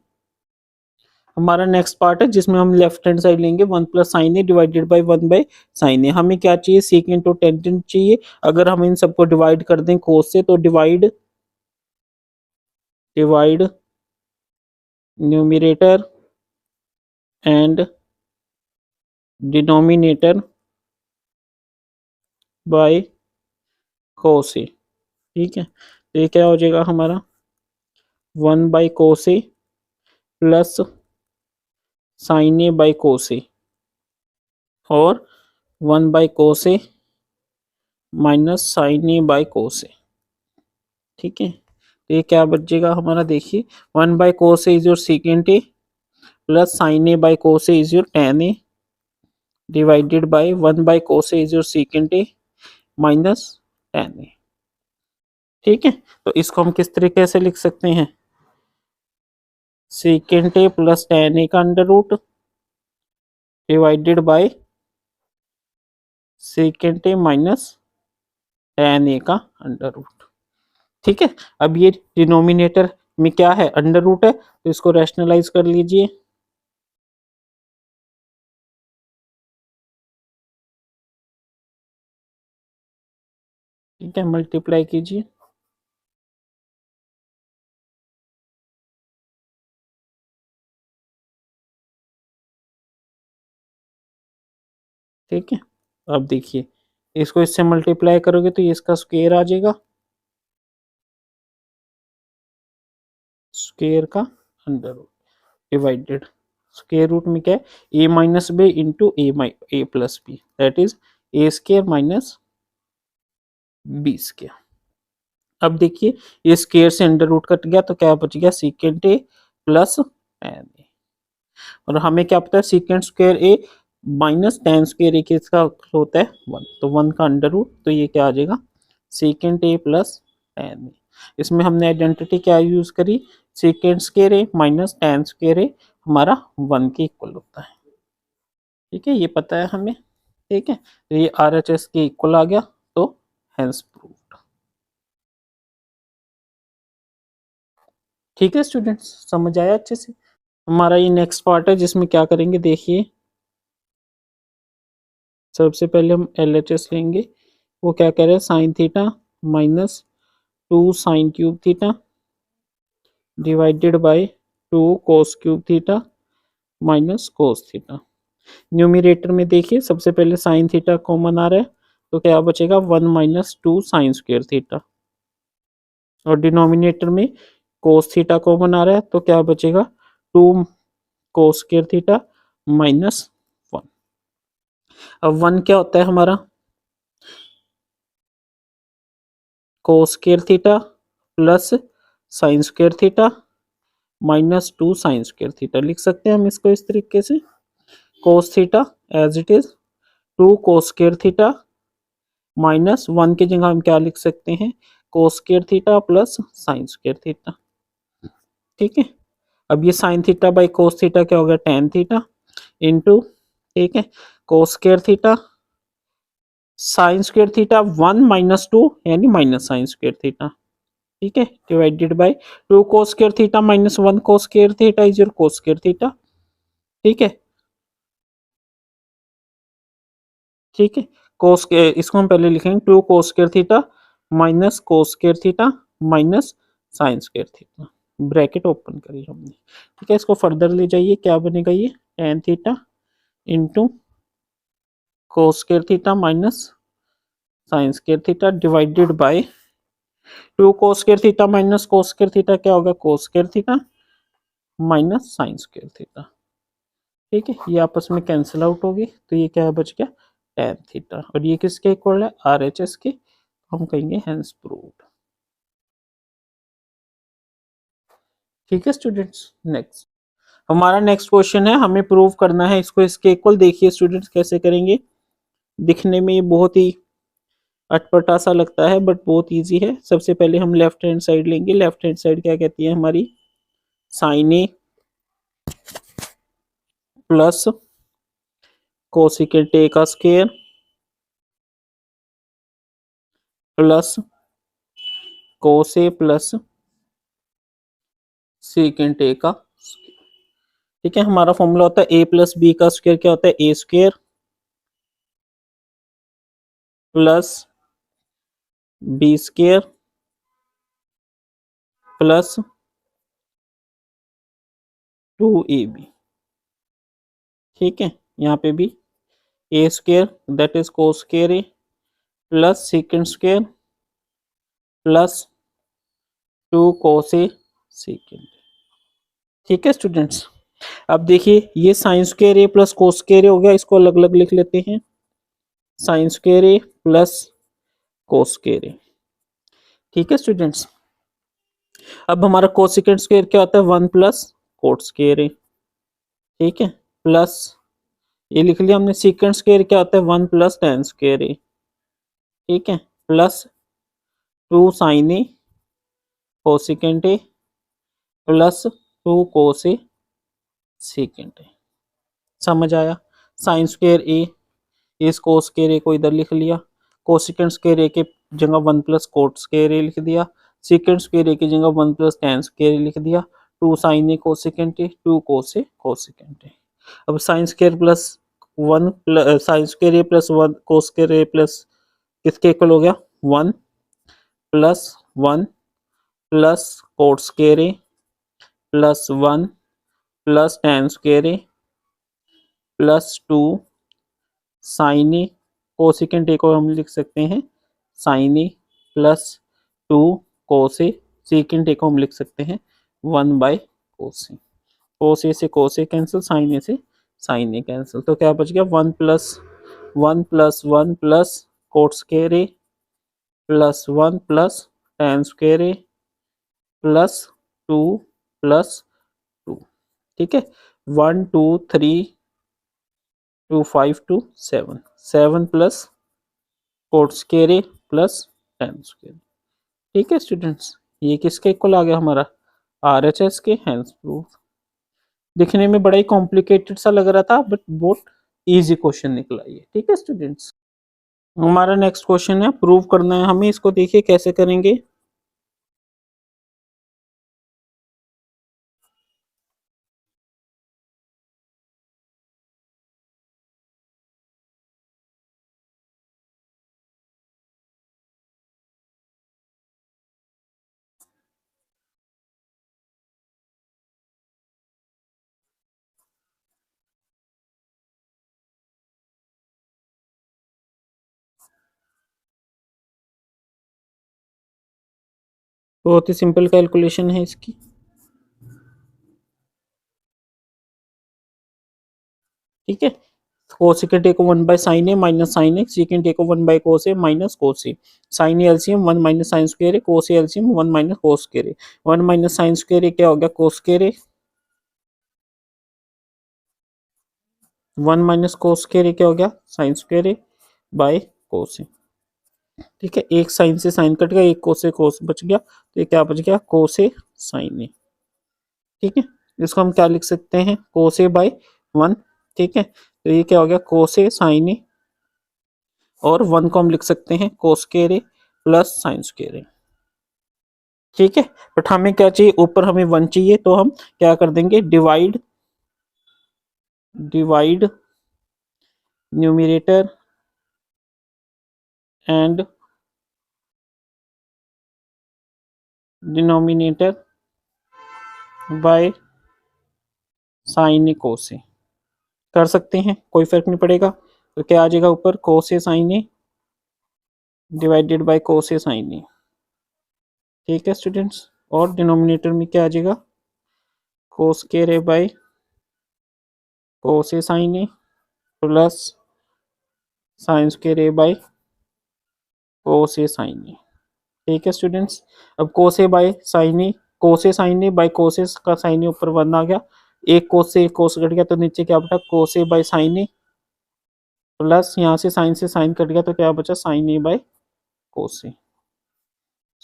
हमारा नेक्स्ट पार्ट है जिसमें हम लेफ्ट हैंड साइड लेंगे 1 plus sine A divided by 1 by sine A. हमें क्या चाहिए, सेकेंड और टेंजेंट चाहिए। अगर हम इन सबको डिवाइड कर दें कोस से, तो divide numerator and denominator by cos A. ठीक है, तो ये क्या हो जाएगा हमारा 1 by cos A plus sine A by cos A और 1 by cos A minus sine A by cos A. ठीक है, तो ये क्या बचेगा हमारा, देखिए 1 by cos A is your secant A plus sine A by cos A is your tan A divided by 1 by cos A is your secant A minus tan A. ठीक है, तो इसको हम किस तरीके से लिख सकते हैं, secant A plus tan A का under root divided by secant A minus tan A का अंडर रूट। ठीक है, अब ये डिनोमिनेटर में क्या है, अंडर रूट है, तो इसको रैशनलाइज कर लीजिए। ठीक है, मल्टीप्लाई कीजिए, ठीक है। अब देखिए इसको इससे मल्टीप्लाई करोगे तो ये इसका स्क्वायर आ जाएगा, स्क्वायर का under root divided, square root में क्या है, A minus B into A plus B, that is A square minus B square. अब देखिए ये स्क्वायर से अंडर रूट कट गया तो क्या बच गया, सेकेंड ए प्लस टेन ए। और हमें क्या पता है secant square A minus ten square ए किसका होता है 1, तो 1 का अंडर रूट, तो ये क्या आ जाएगा सीकेंट ए प्लस टेन ए। इसमें हमने आइडेंटिटी क्या यूज करी, secant square A minus ten square A हमारा 1 के इक्वल होता है। ठीक है, ये पता है हमें। ठीक है, तो ये RHS के इक्वल आ गया, तो हेंस प्रूव्ड। ठीक है स्टूडेंट्स, समझ आया अच्छे से। हमारा ये नेक्स्ट पार्ट है जिसमें क्या करेंगे देखिए, सबसे पहले हम LHS लेंगे। वो क्या कह रहे हैं sign theta minus 2 sign cube theta divided bye 2 कोस cube theta minus cos theta. Numerator में देखिए सबसे पहले साइन थीटा कॉमन आ रहा है, तो क्या बचेगा 1 माइनस 2 साइन स्क्वायर थीटा, और डिनोमिनेटर में कोस थीटा कॉमन आ रहा है, तो क्या बचेगा 2 कोस स्क्वायर थीटा माइनस 1। अब 1 क्या होता है हमारा cos square theta plus sine square theta minus 2 sine square theta, लिख सकते हैं हम इसको इस तरीके से, cos theta as it is 2 cos square theta minus 1 की जगह हम क्या लिख सकते हैं cos square theta plus sine square theta. ठीक है, अब ये sine theta by cos theta क्या हो गया टेन थीटा इंटू, ठीक है, cos square theta sign square theta 1 minus 2 यानी माइनस साइन स्क्वायर थीटा। ठीक है, divided bye 2 cos square theta minus 1 cos square theta is your cos square theta. ठीक है, ठीक है, कोस के इसको हम पहले लिखेंगे 2 cos square theta minus cos square theta minus sine square theta, bracket open करी हमने। ठीक है, इसको फर्दर ले जाइए, क्या बनेगा ये टेन थीटा इंटू कोस square theta minus sine square theta divided bye 2 cos square theta minus cos square theta क्या होगा कोस square theta minus sine square theta. ठीक है, ये आपस में कैंसिल आउट होगी, तो ये क्या बच गया टेन थीटा, और ये किसके इक्वल है RHS के, हम कहेंगे हेंस प्रूव्ड। ठीक है स्टूडेंट्स, नेक्स्ट हमारा नेक्स्ट क्वेश्चन है, हमें प्रूव करना है इसको इसके इक्वल। देखिए स्टूडेंट्स कैसे करेंगे, दिखने में ये बहुत ही अटपटा सा लगता है बट बहुत इजी है। सबसे पहले हम लेफ्ट हैंड साइड लेंगे, लेफ्ट हैंड साइड क्या कहती है हमारी sine A plus cosecant A का square plus cos A plus secant A का। ठीक है, हमारा फॉर्मूला होता है a प्लस बी का स्क्वायर क्या होता है A square plus B square plus 2ab। ठीक है, यहाँ पे भी A square that is cos square A plus secant square plus 2 cos A second. ठीक है स्टूडेंट्स, अब देखिए ये sign square A plus cos square A हो गया, इसको अलग अलग लिख लेते हैं, sine square A plus cos square A. ठीक है स्टूडेंट्स, अब हमारा कोसिकेंट स्क्वायर क्या होता है 1 प्लस कोट स्क्वायर ए। ठीक है, प्लस ये लिख लिया हमने सीकेंट स्क्वायर क्या होता है 1 प्लस टेन स्क्वायर ए। ठीक है, plus 2 sine A cosecant A plus 2 cos A secant A. समझ आया, साइन स्क्वायर ए इस कोस स्क्वायर ए को इधर लिख लिया, कोसिकेंट स्क्वायर ए के जगह 1 प्लस कोट स्क्वायर ए लिख दिया, सीकेंट स्क्वायर ए की जगह 1 प्लस टेन स्क्वायर ए लिख दिया, 2 sine A cosecant A 2 cos A cosecant A. अब sine square plus 1 plus sine square A plus 1 cos square A plus किसके इक्वल हो गया 1 plus 1 plus cot square A plus 1 plus tan square A plus 2 sine A cosecant A को हम लिख सकते हैं sine A plus 2 cos A, secant A को हम लिख सकते हैं 1 बाय कोस ए। कोस ए से कोस ए कैंसिल, साइन ए से साइन ए कैंसिल, तो क्या बच गया 1 plus 1 plus 1 plus cot square A plus 1 plus tan square A plus 2 plus 2। ठीक है, 1 2 3 2 5 2 7, 7 plus cot square A plus tan square. ठीक है स्टूडेंट्स, ये किसके इक्वल आ गया हमारा, आर एच एस के, हैंस प्रूफ। दिखने में बड़ा ही कॉम्प्लिकेटेड सा लग रहा था बट बहुत इजी क्वेश्चन निकला ये। ठीक है स्टूडेंट्स, हमारा नेक्स्ट क्वेश्चन है, प्रूव करना है हमें, इसको देखिए कैसे करेंगे। बहुत ही सिंपल कैलकुलेशन है इसकी। ठीक है, कोसेकेंट ए को 1 by sine A minus sine A, secant A को 1 by cos A minus cos A, sine A LCM 1 minus sine square A, cos A LCM 1 minus cos square A, 1 minus sine square A क्या हो गया cos square A, 1 minus cos square A क्या हो गया sine square A by cos A. ठीक है, एक sign से साइन कट गया, एक कोस से कोस बच गया, तो ये क्या बच गया कोस ए साइन ए। ठीक है, इसको हम क्या लिख सकते हैं कोस ए बाय 1। ठीक है, तो ये क्या हो गया कोस ए साइन ए, और 1 को हम लिख सकते हैं cos square A plus sine square A. ठीक है, बट हमें क्या चाहिए, ऊपर हमें 1 चाहिए, तो हम क्या कर देंगे divide, divide numerator and denominator by sine A cos A. कर सकते हैं, कोई फर्क नहीं पड़ेगा। तो क्या आ जाएगा ऊपर cos A sine A divided by cos A sine A. ठीक है स्टूडेंट्स, और डिनोमिनेटर में क्या आ जाएगा cos square A by cos A sine A plus sine square A by cos A sine A. ठीक है स्टूडेंट्स, अब cos A by sine A, cos A sine A by cos A का sine ए ऊपर 1 आ गया, एक कोस से एक कोस cut गया, तो नीचे क्या बचा cos A by sine A plus यहाँ से साइन कट गया, तो क्या बचा sine A by cos A.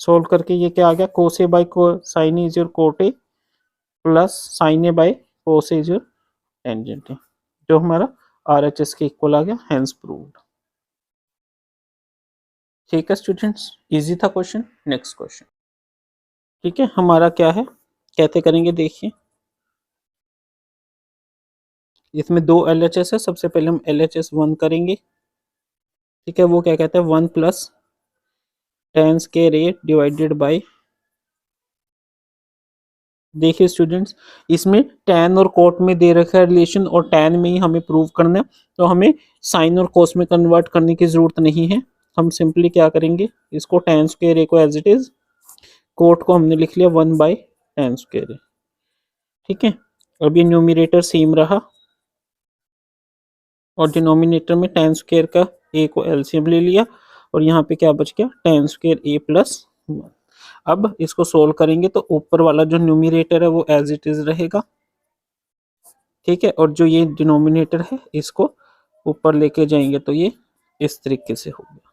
Solve करके ये क्या आ गया कोस ए बाय को sine A is your cot A plus sine A by cos A is your tangent A, जो हमारा आर एच एस के इक्वल आ गया, हैंस प्रूव्ड। ठीक है स्टूडेंट्स, इजी था क्वेश्चन। Next question. ठीक है, हमारा क्या है कैसे करेंगे देखिए, इसमें 2 LHS है, सबसे पहले हम LHS 1 करेंगे। ठीक है, वो क्या कहता है 1 plus tan square A divided bye, देखिए स्टूडेंट्स इसमें tan और कोट में दे रखा है रिलेशन, और tan में ही हमें प्रूव करना है, तो हमें साइन और कोस में कन्वर्ट करने की जरूरत नहीं है। हम सिंपली क्या करेंगे, इसको tan स्क्वायर ए को एज इट इज, कोट को हमने लिख लिया 1 बाय tan स्क्वायर ए। ठीक है, अब ये न्यूमरेटर सेम रहा, और डिनोमिनेटर में tan स्क्वायर का a को एलसीएम ले लिया, और यहाँ पे क्या बच गया tan स्क्वायर a प्लस 1। अब इसको सोल्व करेंगे तो ऊपर वाला जो न्यूमरेटर है वो एज इट इज रहेगा। ठीक है, और जो ये डिनोमिनेटर है इसको ऊपर लेके जाएंगे तो ये इस तरीके से हो गया।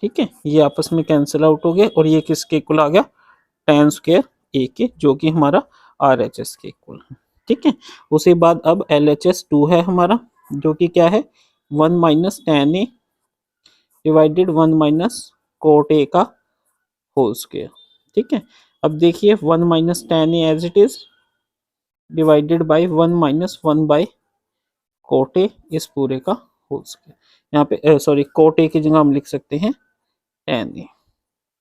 ठीक है, ये आपस में कैंसिल आउट हो गए, और ये किसके इक्वल आ गया tan स्क्वायर ए के, जो कि हमारा आर एच एस के इक्वल है। ठीक है, उसके बाद अब LHS 2 है हमारा, जो कि क्या है 1 minus tan A divided 1 minus cot A का होल स्क्वायर। ठीक है, अब देखिए 1 minus tan A as it is divided by 1 minus 1 by cot A इस पूरे का होल स्क्वायर। यहाँ पे सॉरी कोट ए की जगह हम लिख सकते हैं tan ए।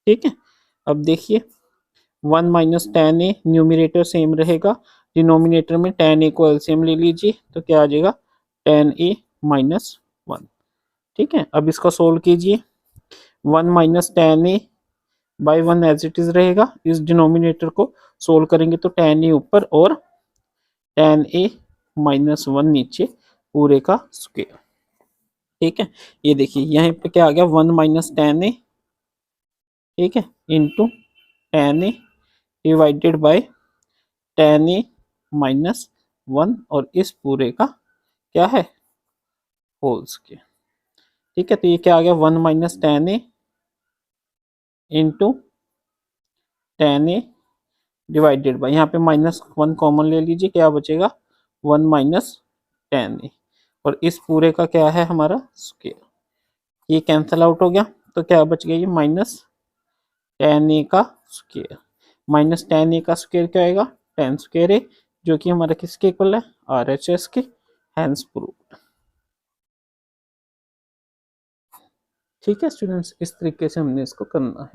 ठीक है, अब देखिए 1 माइनस tan ए, न्यूमरेटर सेम रहेगा, डिनोमिनेटर में tan ए को एलसीएम ले लीजिए, तो क्या आ जाएगा tan ए माइनस 1। ठीक है, अब इसका सोल्व कीजिए, 1 minus tan A by 1 as it is रहेगा, इस डिनोमिनेटर को सोल्व करेंगे तो tan ए ऊपर और tan ए माइनस 1 नीचे पूरे का स्क्वायर। ठीक है, ये देखिए यहाँ पे क्या आ गया 1 माइनस tan ए, ठीक है, into tan A divided bye tan A minus 1 और इस पूरे का क्या है होल स्क्वायर। ठीक है, तो ये क्या आ गया 1 minus tan A into ten A divided by, यहाँ पे -1 कॉमन ले लीजिए, क्या बचेगा 1 माइनस टेन ए और इस पूरे का क्या है हमारा स्क्वायर। ये कैंसिल आउट हो गया तो क्या बच गया ये माइनस टेन ए का स्क्वायर। माइनस टेन ए का स्क्वायर क्या आएगा 10 स्क्वायर ए, जो कि हमारा किसके इक्वल है RHS के, हैंस प्रूव्ड। ठीक है स्टूडेंट्स, इस तरीके से हमने इसको करना है।